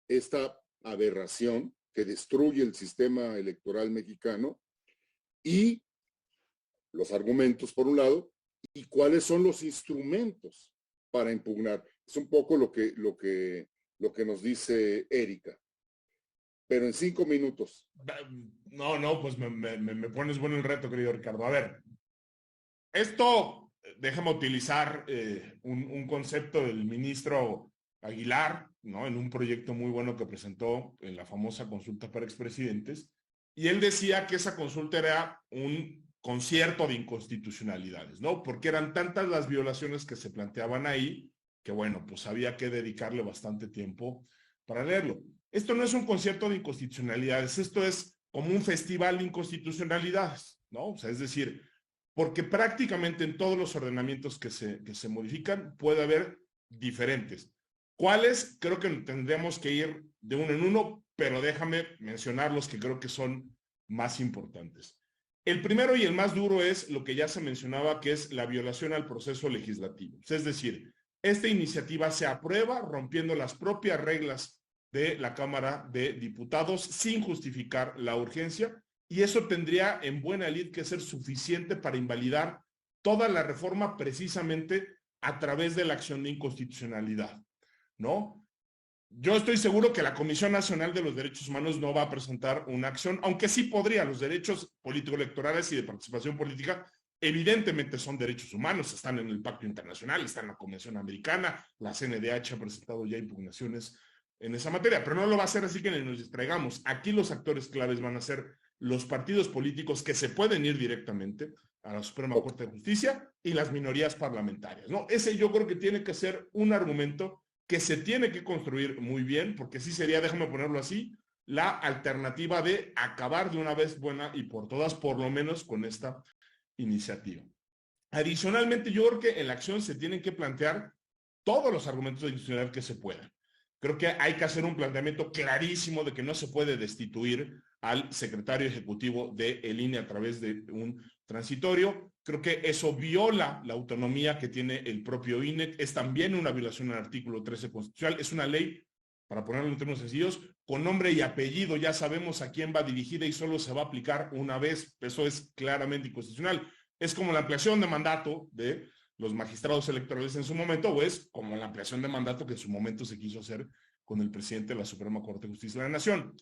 esta aberración que destruye el sistema electoral mexicano? Y los argumentos, por un lado, y cuáles son los instrumentos para impugnar. Es un poco lo que nos dice Erika. Pero en 5 minutos.
No, pues me pones bueno el reto, querido Ricardo. A ver, esto, déjame utilizar un concepto del ministro Aguilar, ¿no? En un proyecto muy bueno que presentó en la famosa consulta para expresidentes, y él decía que esa consulta era un concierto de inconstitucionalidades, ¿no? Porque eran tantas las violaciones que se planteaban ahí, que bueno, pues había que dedicarle bastante tiempo para leerlo. Esto no es un concierto de inconstitucionalidades, esto es como un festival de inconstitucionalidades, ¿no? O sea, es decir, porque prácticamente en todos los ordenamientos que se modifican puede haber diferentes. ¿Cuáles? Creo que tendremos que ir de uno en uno, pero déjame mencionar los que creo que son más importantes. El primero y el más duro es lo que ya se mencionaba, que es la violación al proceso legislativo. Es decir, esta iniciativa se aprueba rompiendo las propias reglas de la Cámara de Diputados sin justificar la urgencia, y eso tendría en buena lid que ser suficiente para invalidar toda la reforma precisamente a través de la acción de inconstitucionalidad, ¿no? Yo estoy seguro que la Comisión Nacional de los Derechos Humanos no va a presentar una acción, aunque sí podría. Los derechos político-electorales y de participación política evidentemente son derechos humanos, están en el Pacto Internacional, están en la Convención Americana, la CNDH ha presentado ya impugnaciones en esa materia, pero no lo va a hacer así que nos distraigamos. Aquí los actores claves van a ser los partidos políticos que se pueden ir directamente a la Suprema Corte de Justicia y las minorías parlamentarias, ¿no? Ese yo creo que tiene que ser un argumento que se tiene que construir muy bien, porque sí sería, déjame ponerlo así, la alternativa de acabar de una vez buena y por todas, por lo menos con esta iniciativa. Adicionalmente, yo creo que en la acción se tienen que plantear todos los argumentos de inconstitucionalidad que se puedan. Creo que hay que hacer un planteamiento clarísimo de que no se puede destituir al secretario ejecutivo del INE a través de un transitorio. Creo que eso viola la autonomía que tiene el propio INE. Es también una violación al artículo 13 constitucional. Es una ley, para ponerlo en términos sencillos, con nombre y apellido. Ya sabemos a quién va dirigida y solo se va a aplicar una vez. Eso es claramente inconstitucional. Es como la ampliación de mandato de los magistrados electorales en su momento, o es como la ampliación de mandato que en su momento se quiso hacer con el presidente de la Suprema Corte de Justicia de la Nación.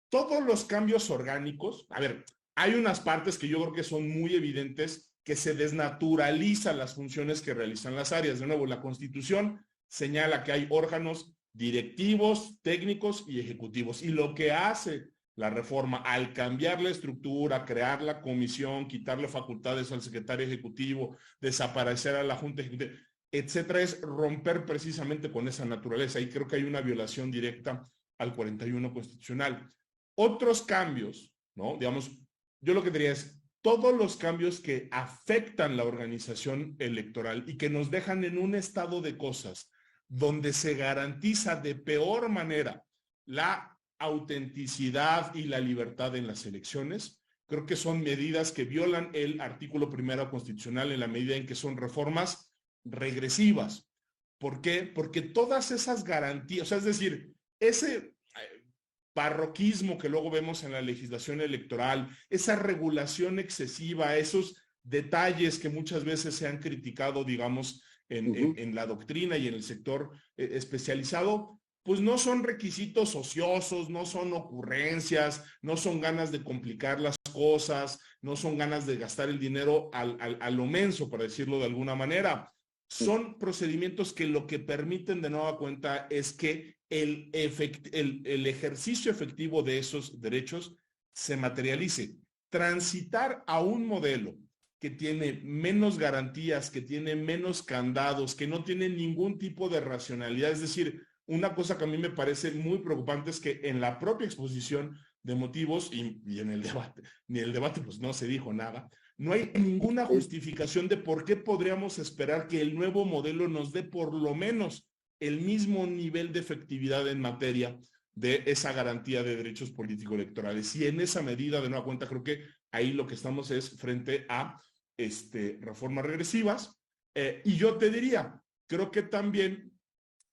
Todos los cambios orgánicos, a ver, hay unas partes que yo creo que son muy evidentes que se desnaturalizan las funciones que realizan las áreas. De nuevo, la Constitución señala que hay órganos directivos, técnicos y ejecutivos. Y lo que hace la reforma, al cambiar la estructura, crear la comisión, quitarle facultades al secretario ejecutivo, desaparecer a la junta ejecutiva, etcétera, es romper precisamente con esa naturaleza. Y creo que hay una violación directa al 41 constitucional. Otros cambios, ¿no? Digamos, yo lo que diría es, todos los cambios que afectan la organización electoral y que nos dejan en un estado de cosas donde se garantiza de peor manera la autenticidad y la libertad en las elecciones, creo que son medidas que violan el artículo 1 constitucional en la medida en que son reformas regresivas. ¿Por qué? Porque todas esas garantías, o sea, es decir, ese barroquismo que luego vemos en la legislación electoral, esa regulación excesiva, esos detalles que muchas veces se han criticado, digamos, en la doctrina y en el sector especializado, pues no son requisitos ociosos, no son ocurrencias, no son ganas de complicar las cosas, no son ganas de gastar el dinero a lo menso, para decirlo de alguna manera. Son procedimientos que lo que permiten de nueva cuenta es que el ejercicio efectivo de esos derechos se materialice. Transitar a un modelo que tiene menos garantías, que tiene menos candados, que no tiene ningún tipo de racionalidad, es decir, una cosa que a mí me parece muy preocupante es que en la propia exposición de motivos y en el debate, ni el debate pues no se dijo nada, no hay ninguna justificación de por qué podríamos esperar que el nuevo modelo nos dé por lo menos el mismo nivel de efectividad en materia de esa garantía de derechos político-electorales. Y en esa medida, de nueva cuenta, creo que ahí lo que estamos es frente a reformas regresivas. Y yo te diría, creo que también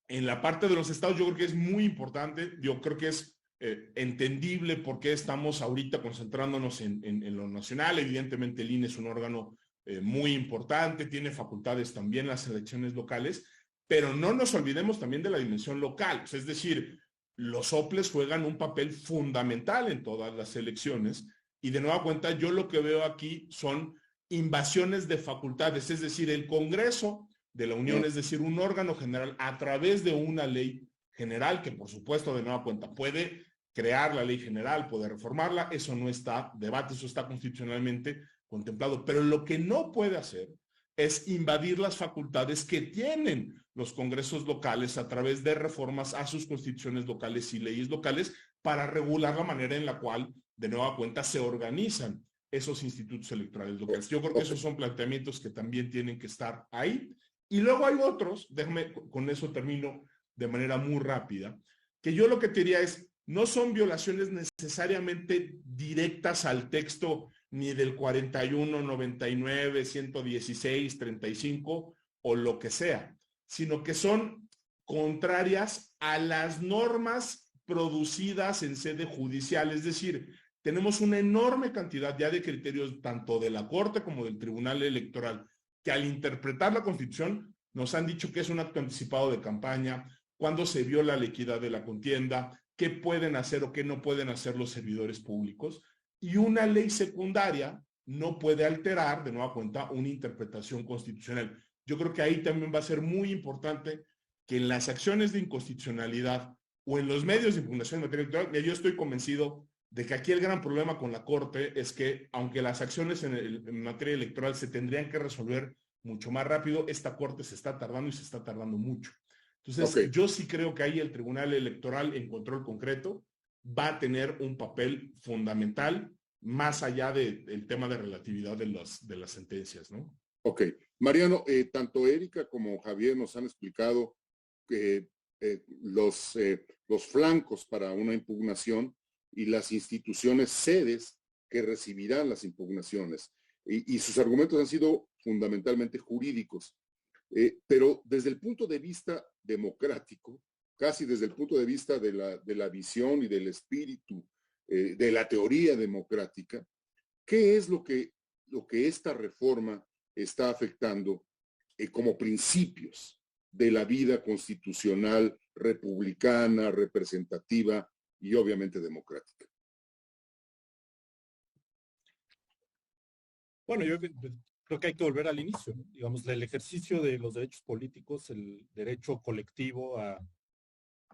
en la parte de los estados, yo creo que es muy importante, yo creo que es entendible por qué estamos ahorita concentrándonos en lo nacional. Evidentemente el INE es un órgano muy importante, tiene facultades también las elecciones locales, pero no nos olvidemos también de la dimensión local. Es decir, los soples juegan un papel fundamental en todas las elecciones y de nueva cuenta yo lo que veo aquí son invasiones de facultades, es decir, el Congreso de la Unión, es decir, un órgano general a través de una ley general que por supuesto de nueva cuenta puede crear la ley general, puede reformarla, eso no está debate, eso está constitucionalmente contemplado, pero lo que no puede hacer es invadir las facultades que tienen los congresos locales a través de reformas a sus constituciones locales y leyes locales para regular la manera en la cual de nueva cuenta se organizan esos institutos electorales locales. Yo creo que esos son planteamientos que también tienen que estar ahí. Y luego hay otros, déjame, con eso termino de manera muy rápida, que yo lo que te diría es, no son violaciones necesariamente directas al texto ni del 41, 99, 116, 35 o lo que sea, sino que son contrarias a las normas producidas en sede judicial. Es decir, tenemos una enorme cantidad ya de criterios tanto de la Corte como del Tribunal Electoral que al interpretar la Constitución nos han dicho que es un acto anticipado de campaña, cuando se viola la equidad de la contienda, qué pueden hacer o qué no pueden hacer los servidores públicos, y una ley secundaria no puede alterar, de nueva cuenta, una interpretación constitucional. Yo creo que ahí también va a ser muy importante que en las acciones de inconstitucionalidad o en los medios de impugnación en materia electoral, yo estoy convencido de que aquí el gran problema con la Corte es que, aunque las acciones en materia electoral se tendrían que resolver mucho más rápido, esta Corte se está tardando y se está tardando mucho. Entonces, yo sí creo que ahí el Tribunal Electoral en control concreto va a tener un papel fundamental más allá del tema de relatividad de las sentencias, ¿no?
Ok. Mariano, tanto Erika como Javier nos han explicado los flancos para una impugnación y las instituciones sedes que recibirán las impugnaciones. Y sus argumentos han sido fundamentalmente jurídicos. Pero desde el punto de vista democrático, casi desde el punto de vista de la visión y del espíritu de la teoría democrática, ¿qué es lo que esta reforma está afectando como principios de la vida constitucional, republicana, representativa y obviamente democrática?
Bueno, yo creo que hay que volver al inicio, ¿no? Digamos, el ejercicio de los derechos políticos, el derecho colectivo a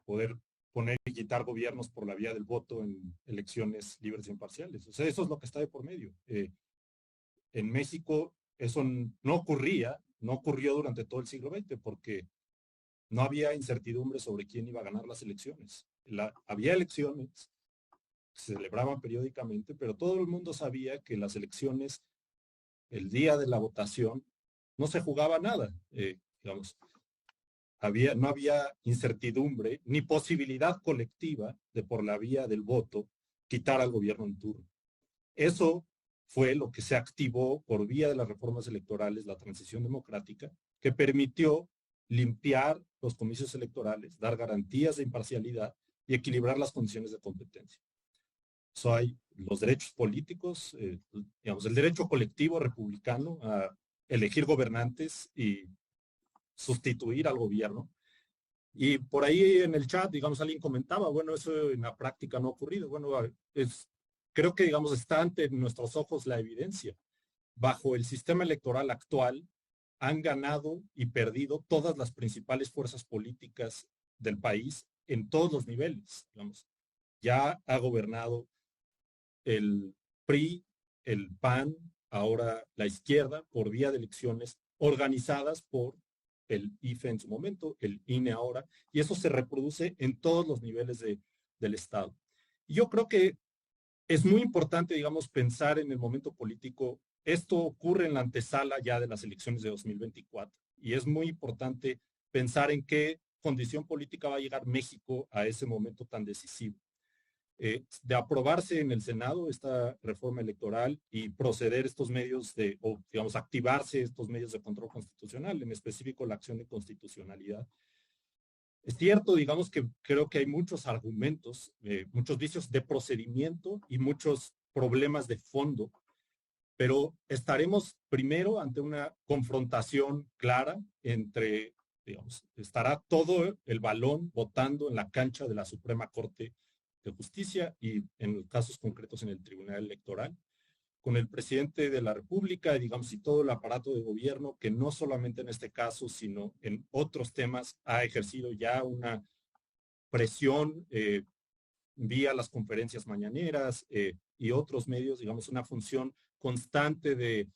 poder poner y quitar gobiernos por la vía del voto en elecciones libres e imparciales. O sea, eso es lo que está de por medio. En México eso no ocurrió durante todo el siglo XX porque no había incertidumbre sobre quién iba a ganar las elecciones. Había elecciones, se celebraban periódicamente, pero todo el mundo sabía que las elecciones, el día de la votación, no se jugaba nada. Digamos, no había incertidumbre ni posibilidad colectiva de por la vía del voto quitar al gobierno en turno. Eso fue lo que se activó por vía de las reformas electorales, la transición democrática, que permitió limpiar los comicios electorales, dar garantías de imparcialidad y equilibrar las condiciones de competencia. Hay los derechos políticos, digamos, el derecho colectivo republicano a elegir gobernantes y sustituir al gobierno. Y por ahí en el chat, digamos, alguien comentaba, bueno, eso en la práctica no ha ocurrido. Bueno, creo que, digamos, está ante nuestros ojos la evidencia. Bajo el sistema electoral actual, han ganado y perdido todas las principales fuerzas políticas del país en todos los niveles. Digamos, ya ha gobernado el PRI, el PAN, ahora la izquierda, por vía de elecciones organizadas por el IFE en su momento, el INE ahora, y eso se reproduce en todos los niveles del Estado. Y yo creo que es muy importante, digamos, pensar en el momento político. Esto ocurre en la antesala ya de las elecciones de 2024, y es muy importante pensar en qué condición política va a llegar México a ese momento tan decisivo. De aprobarse en el Senado esta reforma electoral y proceder estos medios digamos, activarse estos medios de control constitucional, en específico la acción de constitucionalidad. Es cierto, digamos, que creo que hay muchos argumentos, muchos vicios de procedimiento y muchos problemas de fondo, pero estaremos primero ante una confrontación clara entre, digamos, estará todo el balón votando en la cancha de la Suprema Corte de Justicia y en casos concretos en el Tribunal Electoral, con el presidente de la República, digamos, y todo el aparato de gobierno que no solamente en este caso, sino en otros temas ha ejercido ya una presión vía las conferencias mañaneras y otros medios, digamos, una función constante de,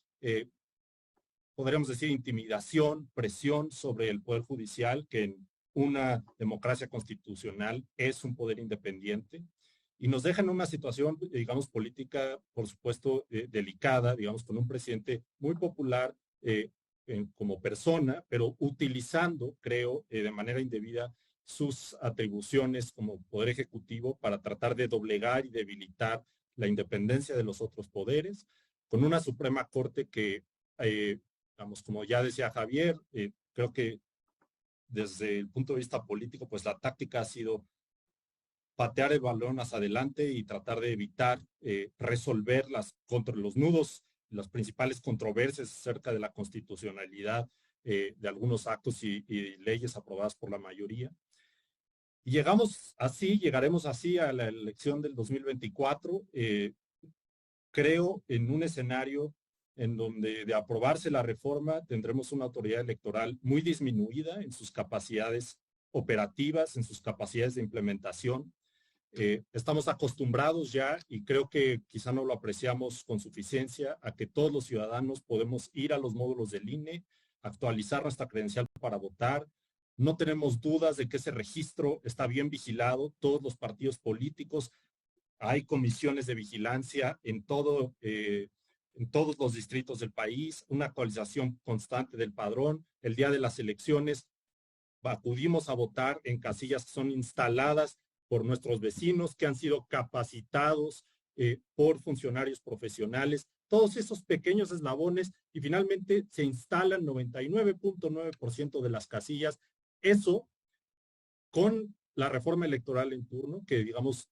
podríamos decir, intimidación, presión sobre el Poder Judicial, que en una democracia constitucional es un poder independiente, y nos deja en una situación, digamos, política, por supuesto, delicada, digamos, con un presidente muy popular como persona, pero utilizando, creo, de manera indebida sus atribuciones como poder ejecutivo para tratar de doblegar y debilitar la independencia de los otros poderes, con una Suprema Corte que, digamos, como ya decía Javier, creo que desde el punto de vista político, pues la táctica ha sido patear el balón hacia adelante y tratar de evitar resolver los nudos, las principales controversias acerca de la constitucionalidad de algunos actos y leyes aprobadas por la mayoría. Y llegaremos así a la elección del 2024, creo, en un escenario en donde de aprobarse la reforma tendremos una autoridad electoral muy disminuida en sus capacidades operativas, en sus capacidades de implementación. Estamos acostumbrados ya, y creo que quizá no lo apreciamos con suficiencia, a que todos los ciudadanos podemos ir a los módulos del INE, actualizar nuestra credencial para votar. No tenemos dudas de que ese registro está bien vigilado. Todos los partidos políticos, hay comisiones de vigilancia en todos los distritos del país, una actualización constante del padrón. El día de las elecciones acudimos a votar en casillas que son instaladas por nuestros vecinos, que han sido capacitados por funcionarios profesionales, todos esos pequeños eslabones, y finalmente se instalan 99.9% de las casillas. Eso con la reforma electoral en turno, que digamos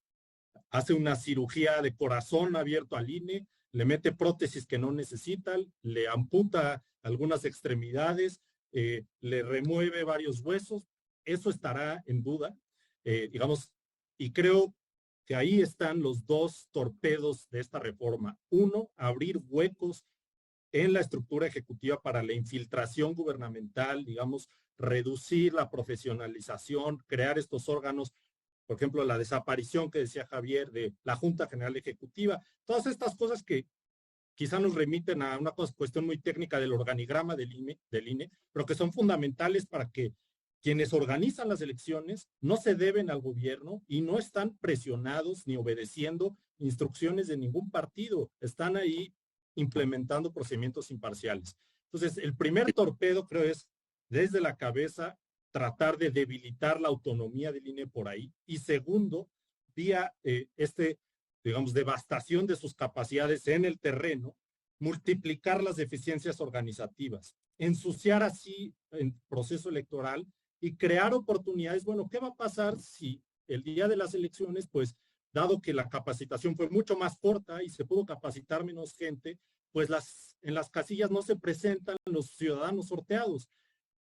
hace una cirugía de corazón abierto al INE, le mete prótesis que no necesitan, le amputa algunas extremidades, le remueve varios huesos. Eso estará en duda, digamos, y creo que ahí están los dos torpedos de esta reforma. Uno, abrir huecos en la estructura ejecutiva para la infiltración gubernamental, digamos, reducir la profesionalización, crear estos órganos, por ejemplo, la desaparición que decía Javier de la Junta General Ejecutiva, todas estas cosas que quizá nos remiten a una cuestión muy técnica del organigrama del INE, pero que son fundamentales para que quienes organizan las elecciones no se deben al gobierno y no están presionados ni obedeciendo instrucciones de ningún partido, están ahí implementando procedimientos imparciales. Entonces, el primer torpedo, creo, es desde la cabeza tratar de debilitar la autonomía del INE por ahí. Y segundo, vía digamos, devastación de sus capacidades en el terreno, multiplicar las deficiencias organizativas, ensuciar así el proceso electoral y crear oportunidades. Bueno, ¿qué va a pasar si el día de las elecciones, pues, dado que la capacitación fue mucho más corta y se pudo capacitar menos gente, pues en las casillas no se presentan los ciudadanos sorteados?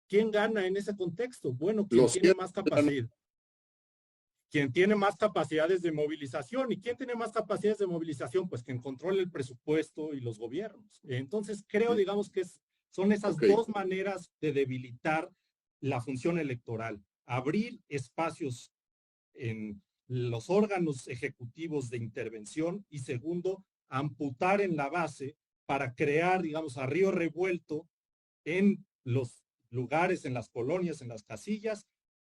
¿Quién gana en ese contexto? Bueno, quien tiene más capacidad. Quien tiene más capacidades de movilización. ¿Y quién tiene más capacidades de movilización? Pues quien controla el presupuesto y los gobiernos. Entonces, creo, digamos, que son esas dos maneras de debilitar la función electoral. Abrir espacios en los órganos ejecutivos de intervención y segundo, amputar en la base para crear, digamos, a río revuelto en los lugares, en las colonias, en las casillas,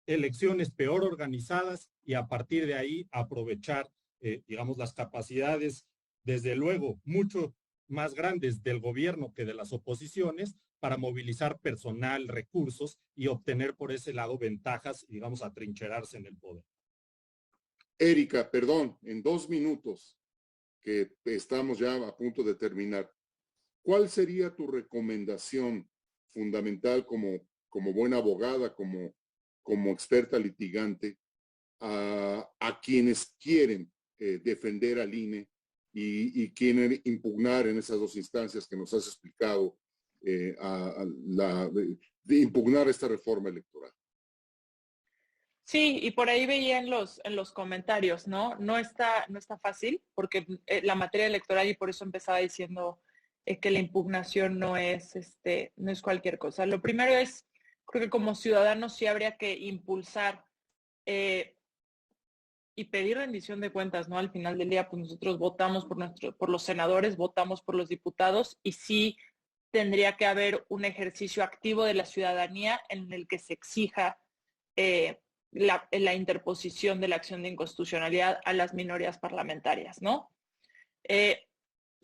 elecciones peor organizadas y a partir de ahí aprovechar, digamos, las capacidades, desde luego, mucho más grandes del gobierno que de las oposiciones para movilizar personal, recursos y obtener por ese lado ventajas, digamos, atrincherarse en el poder.
Erika, perdón, en 2 minutos, que estamos ya a punto de terminar, ¿cuál sería tu recomendación fundamental como buena abogada, como experta litigante, a quienes quieren defender al INE y quieren impugnar en esas dos instancias que nos has explicado, de impugnar esta reforma electoral?
Sí, y por ahí veía en los comentarios, ¿no? No está fácil, porque la materia electoral, y por eso empezaba diciendo que la impugnación no es cualquier cosa. Lo primero es, creo que como ciudadanos sí habría que impulsar y pedir rendición de cuentas, ¿no? Al final del día, pues nosotros votamos por los senadores, votamos por los diputados, y sí tendría que haber un ejercicio activo de la ciudadanía en el que se exija la interposición de la acción de inconstitucionalidad a las minorías parlamentarias, ¿no?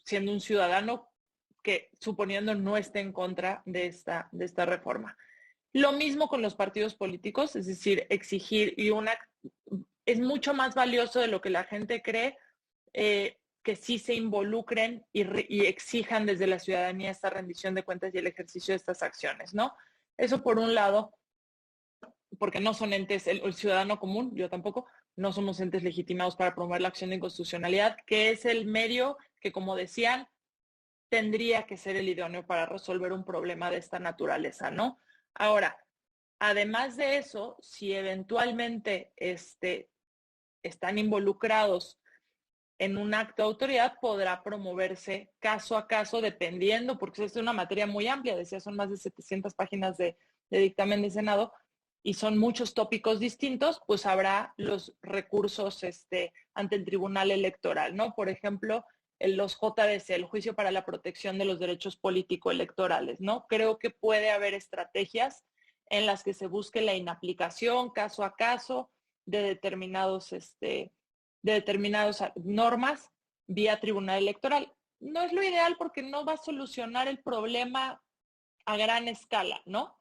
Siendo un ciudadano que, suponiendo, no esté en contra de esta reforma. Lo mismo con los partidos políticos, es decir, exigir, es mucho más valioso de lo que la gente cree, que sí se involucren y exijan desde la ciudadanía esta rendición de cuentas y el ejercicio de estas acciones, ¿no? Eso por un lado, porque no son entes, el ciudadano común, yo tampoco, no somos entes legitimados para promover la acción de inconstitucionalidad, que es el medio que, como decían, tendría que ser el idóneo para resolver un problema de esta naturaleza, ¿no? Ahora, además de eso, si eventualmente están involucrados en un acto de autoridad, podrá promoverse caso a caso, dependiendo, porque es una materia muy amplia, decía, son más de 700 páginas de dictamen de Senado, y son muchos tópicos distintos, pues habrá los recursos ante el Tribunal Electoral, ¿no? Por ejemplo, los JDC, el Juicio para la Protección de los Derechos Político-Electorales, ¿no? Creo que puede haber estrategias en las que se busque la inaplicación caso a caso de determinadas normas vía Tribunal Electoral. No es lo ideal porque no va a solucionar el problema a gran escala, ¿no?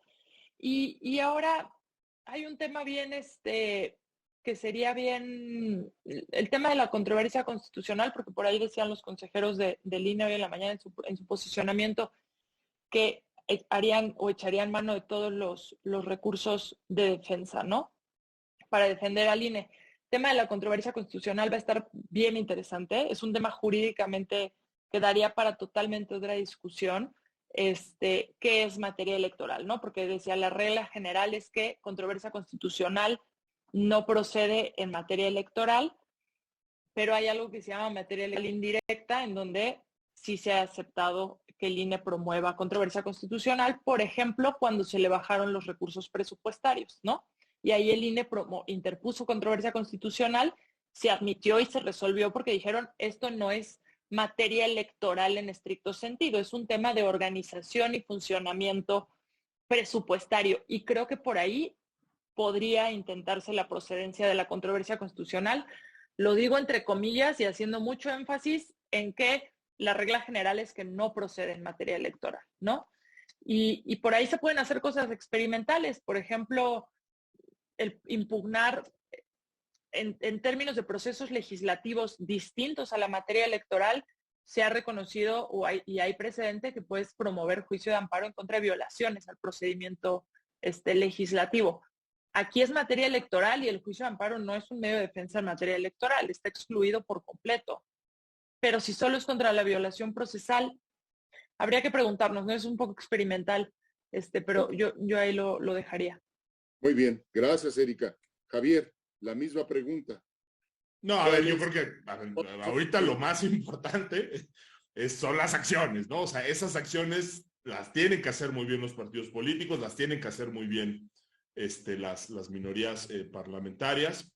Y ahora, hay un tema bien, que sería bien el tema de la controversia constitucional, porque por ahí decían los consejeros del INE hoy en la mañana en su posicionamiento que harían o echarían mano de todos los recursos de defensa, ¿no? Para defender al INE. El tema de la controversia constitucional va a estar bien interesante. Es un tema jurídicamente que daría para totalmente otra discusión. ¿Qué es materia electoral, ¿no? Porque decía, la regla general es que controversia constitucional no procede en materia electoral, pero hay algo que se llama materia electoral indirecta, en donde sí se ha aceptado que el INE promueva controversia constitucional, por ejemplo, cuando se le bajaron los recursos presupuestarios, ¿no? Y ahí el INE interpuso controversia constitucional, se admitió y se resolvió porque dijeron, esto no es materia electoral en estricto sentido, es un tema de organización y funcionamiento presupuestario. Y creo que por ahí podría intentarse la procedencia de la controversia constitucional. Lo digo entre comillas y haciendo mucho énfasis en que la regla general es que no procede en materia electoral, ¿no? Y por ahí se pueden hacer cosas experimentales, por ejemplo, el impugnar en términos de procesos legislativos distintos a la materia electoral, se ha reconocido y hay precedente que puedes promover juicio de amparo en contra de violaciones al procedimiento legislativo. Aquí es materia electoral y el juicio de amparo no es un medio de defensa en materia electoral, está excluido por completo. Pero si solo es contra la violación procesal, habría que preguntarnos, ¿no? Es un poco experimental, pero yo ahí lo dejaría.
Muy bien, gracias, Erika. Javier, la misma pregunta.
No, a ver, yo creo que ahorita lo más importante son las acciones, ¿no? O sea, esas acciones las tienen que hacer muy bien los partidos políticos, las tienen que hacer muy bien las minorías parlamentarias.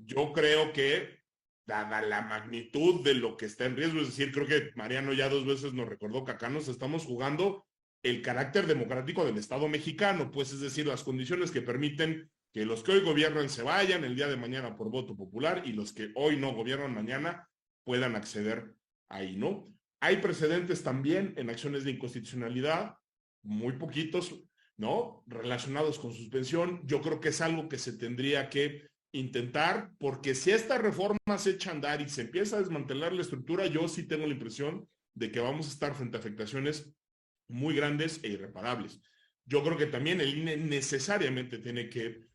Yo creo que, dada la magnitud de lo que está en riesgo, es decir, creo que Mariano ya 2 veces nos recordó que acá nos estamos jugando el carácter democrático del Estado mexicano, pues es decir, las condiciones que permiten que los que hoy gobiernan se vayan el día de mañana por voto popular y los que hoy no gobiernan mañana puedan acceder ahí, ¿no? Hay precedentes también en acciones de inconstitucionalidad, muy poquitos, ¿no? Relacionados con suspensión. Yo creo que es algo que se tendría que intentar, porque si esta reforma se echa a andar y se empieza a desmantelar la estructura, yo sí tengo la impresión de que vamos a estar frente a afectaciones muy grandes e irreparables. Yo creo que también el INE necesariamente tiene que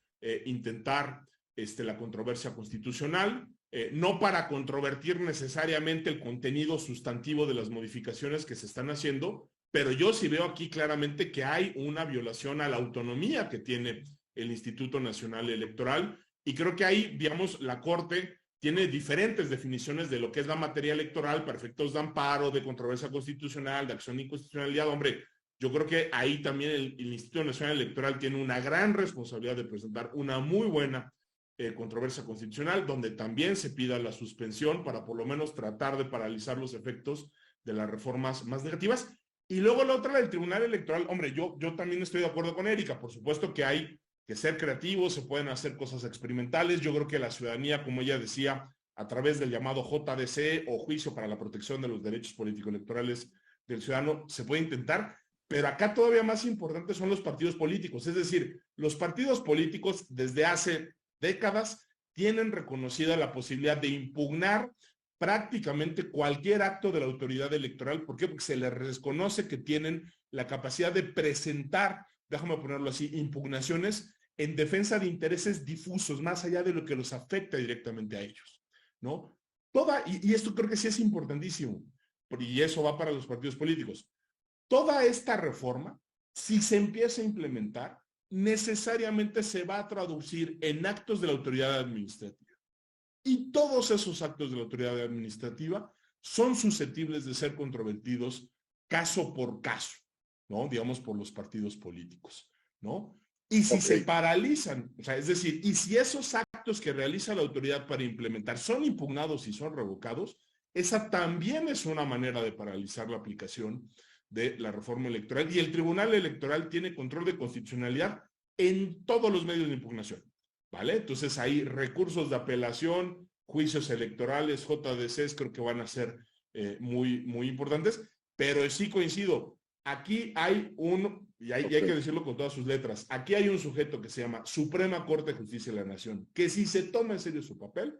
intentar la controversia constitucional, no para controvertir necesariamente el contenido sustantivo de las modificaciones que se están haciendo, pero yo sí veo aquí claramente que hay una violación a la autonomía que tiene el Instituto Nacional Electoral, y creo que ahí, digamos, la Corte tiene diferentes definiciones de lo que es la materia electoral para efectos de amparo, de controversia constitucional, de acción de inconstitucionalidad. Hombre, yo creo que ahí también el Instituto Nacional Electoral tiene una gran responsabilidad de presentar una muy buena controversia constitucional, donde también se pida la suspensión para por lo menos tratar de paralizar los efectos de las reformas más negativas. Y luego la otra, del Tribunal Electoral. Hombre, yo también estoy de acuerdo con Erika. Por supuesto que hay que ser creativos, se pueden hacer cosas experimentales. Yo creo que la ciudadanía, como ella decía, a través del llamado JDC o Juicio para la Protección de los Derechos Político-Electorales del Ciudadano, se puede intentar. Pero acá todavía más importantes son los partidos políticos. Es decir, los partidos políticos desde hace décadas tienen reconocida la posibilidad de impugnar prácticamente cualquier acto de la autoridad electoral. ¿Por qué? Porque se les reconoce que tienen la capacidad de presentar, déjame ponerlo así, impugnaciones en defensa de intereses difusos, más allá de lo que los afecta directamente a ellos, ¿no? Y esto creo que sí es importantísimo, y eso va para los partidos políticos. Toda esta reforma, si se empieza a implementar, necesariamente se va a traducir en actos de la autoridad administrativa. Y todos esos actos de la autoridad administrativa son susceptibles de ser controvertidos caso por caso, ¿no? Digamos, por los partidos políticos, ¿no? Y si se paralizan, o sea, es decir, y si esos actos que realiza la autoridad para implementar son impugnados y son revocados, esa también es una manera de paralizar la aplicación de la reforma electoral, y el Tribunal Electoral tiene control de constitucionalidad en todos los medios de impugnación, ¿vale? Entonces hay recursos de apelación, juicios electorales, JDCs, creo que van a ser muy, muy importantes, pero sí coincido, aquí hay y hay que decirlo con todas sus letras, aquí hay un sujeto que se llama Suprema Corte de Justicia de la Nación, que si se toma en serio su papel,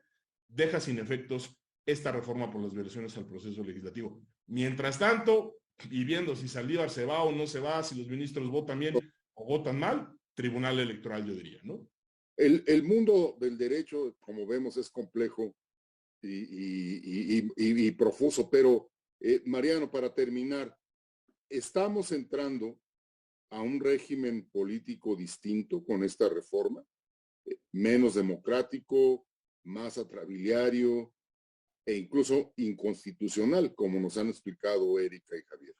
deja sin efectos esta reforma por las violaciones al proceso legislativo. Mientras tanto, y viendo si Saldívar se va o no se va, si los ministros votan bien o votan mal, Tribunal Electoral yo diría, ¿no?
El mundo del derecho, como vemos, es complejo y profuso, pero Mariano, para terminar, estamos entrando a un régimen político distinto con esta reforma, menos democrático, más atrabiliario e incluso inconstitucional, como nos han explicado Erika y Javier.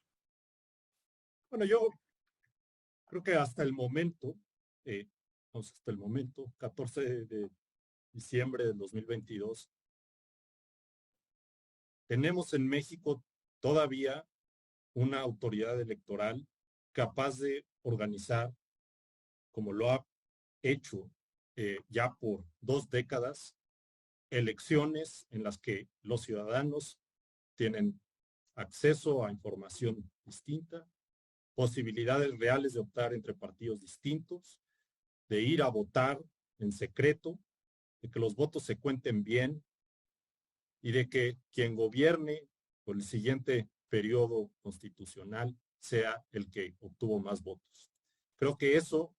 Bueno, yo creo que hasta el momento, 14 de diciembre del 2022, tenemos en México todavía una autoridad electoral capaz de organizar, como lo ha hecho ya por 2 décadas, elecciones en las que los ciudadanos tienen acceso a información distinta, posibilidades reales de optar entre partidos distintos, de ir a votar en secreto, de que los votos se cuenten bien y de que quien gobierne por el siguiente periodo constitucional sea el que obtuvo más votos. Creo que eso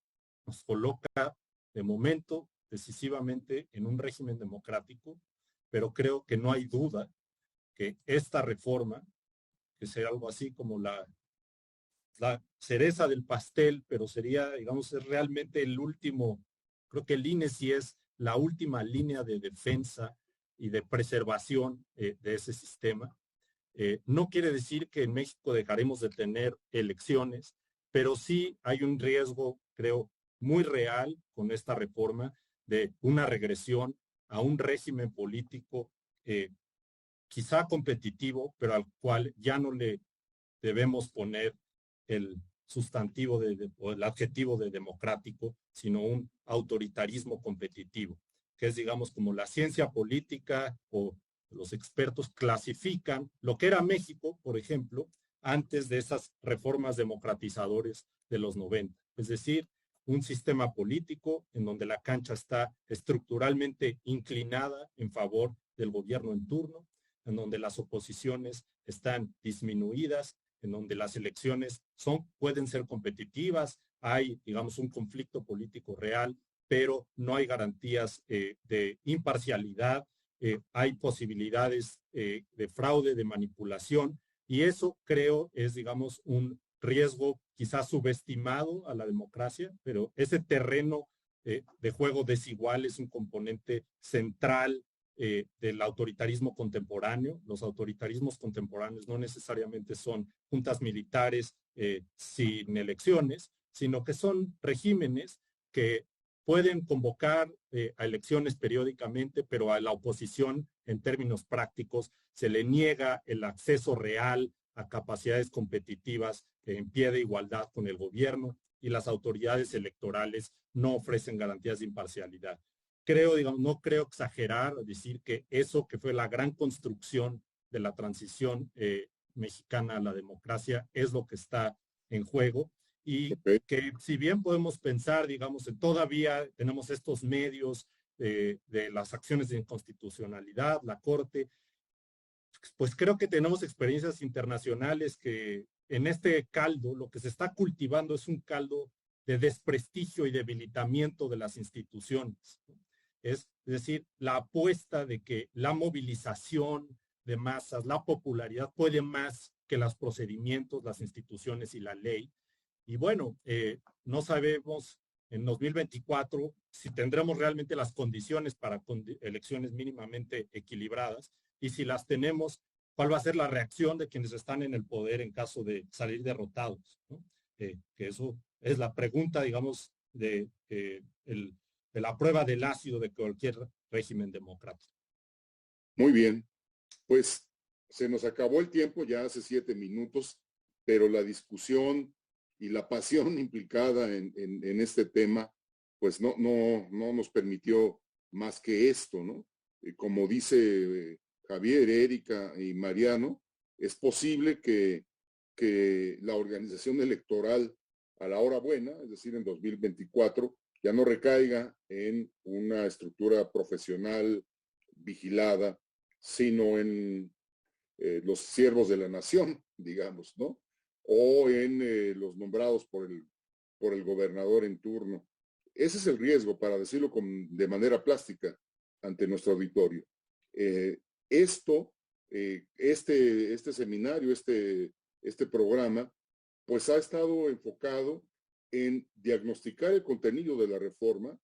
nos coloca de momento decisivamente en un régimen democrático, pero creo que no hay duda que esta reforma, que será algo así como la cereza del pastel, pero sería, digamos, es realmente el último, creo que el INE sí es la última línea de defensa y de preservación de ese sistema. No quiere decir que en México dejaremos de tener elecciones, pero sí hay un riesgo, creo, muy real con esta reforma de una regresión a un régimen político quizá competitivo, pero al cual ya no le debemos poner el sustantivo o el adjetivo de democrático, sino un autoritarismo competitivo, que es, digamos, como la ciencia política o los expertos clasifican lo que era México, por ejemplo, antes de esas reformas democratizadoras de los 90. Es decir, un sistema político en donde la cancha está estructuralmente inclinada en favor del gobierno en turno, en donde las oposiciones están disminuidas, en donde las elecciones pueden ser competitivas, hay, digamos, un conflicto político real, pero no hay garantías de imparcialidad, hay posibilidades de fraude, de manipulación, y eso creo es, digamos, un riesgo quizás subestimado a la democracia, pero ese terreno de juego desigual es un componente central del autoritarismo contemporáneo. Los autoritarismos contemporáneos no necesariamente son juntas militares sin elecciones, sino que son regímenes que pueden convocar a elecciones periódicamente, pero a la oposición, en términos prácticos, se le niega el acceso real a capacidades competitivas en pie de igualdad con el gobierno, y las autoridades electorales no ofrecen garantías de imparcialidad. Digamos, no creo exagerar decir que eso que fue la gran construcción de la transición mexicana a la democracia es lo que está en juego, y que si bien podemos pensar, digamos, todavía tenemos estos medios de las acciones de inconstitucionalidad, la Corte, pues creo que tenemos experiencias internacionales que en este caldo lo que se está cultivando es un caldo de desprestigio y debilitamiento de las instituciones, ¿no? Es decir, la apuesta de que la movilización de masas, la popularidad puede más que los procedimientos, las instituciones y la ley. Y bueno, no sabemos en 2024 si tendremos realmente las condiciones para elecciones mínimamente equilibradas, y si las tenemos, ¿cuál va a ser la reacción de quienes están en el poder en caso de salir derrotados, ¿no? Que eso es la pregunta, digamos, de la prueba del ácido de cualquier régimen democrático.
Muy bien, pues se nos acabó el tiempo ya hace 7 minutos, pero la discusión y la pasión implicada en este tema, pues no nos permitió más que esto, ¿no? Como dice Javier, Erika y Mariano, es posible que que la organización electoral a la hora buena, es decir, en 2024, ya no recaiga en una estructura profesional vigilada, sino en los siervos de la nación, digamos, ¿no? O en los nombrados por el gobernador en turno. Ese es el riesgo, para decirlo de manera plástica, ante nuestro auditorio. Este seminario, este programa, pues ha estado enfocado en diagnosticar el contenido de la reforma,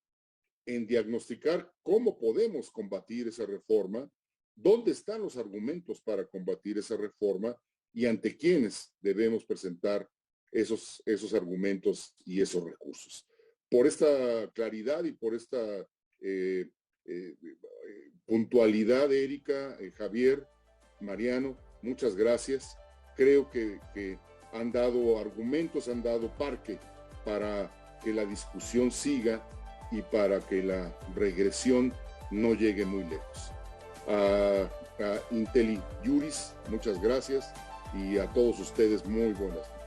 en diagnosticar cómo podemos combatir esa reforma, dónde están los argumentos para combatir esa reforma y ante quiénes debemos presentar esos argumentos y esos recursos. Por esta claridad y por esta puntualidad, Erika, Javier, Mariano, muchas gracias. Creo que han dado argumentos, han dado parque para que la discusión siga y para que la regresión no llegue muy lejos. A IntelliJuris, muchas gracias, y a todos ustedes muy buenas noches.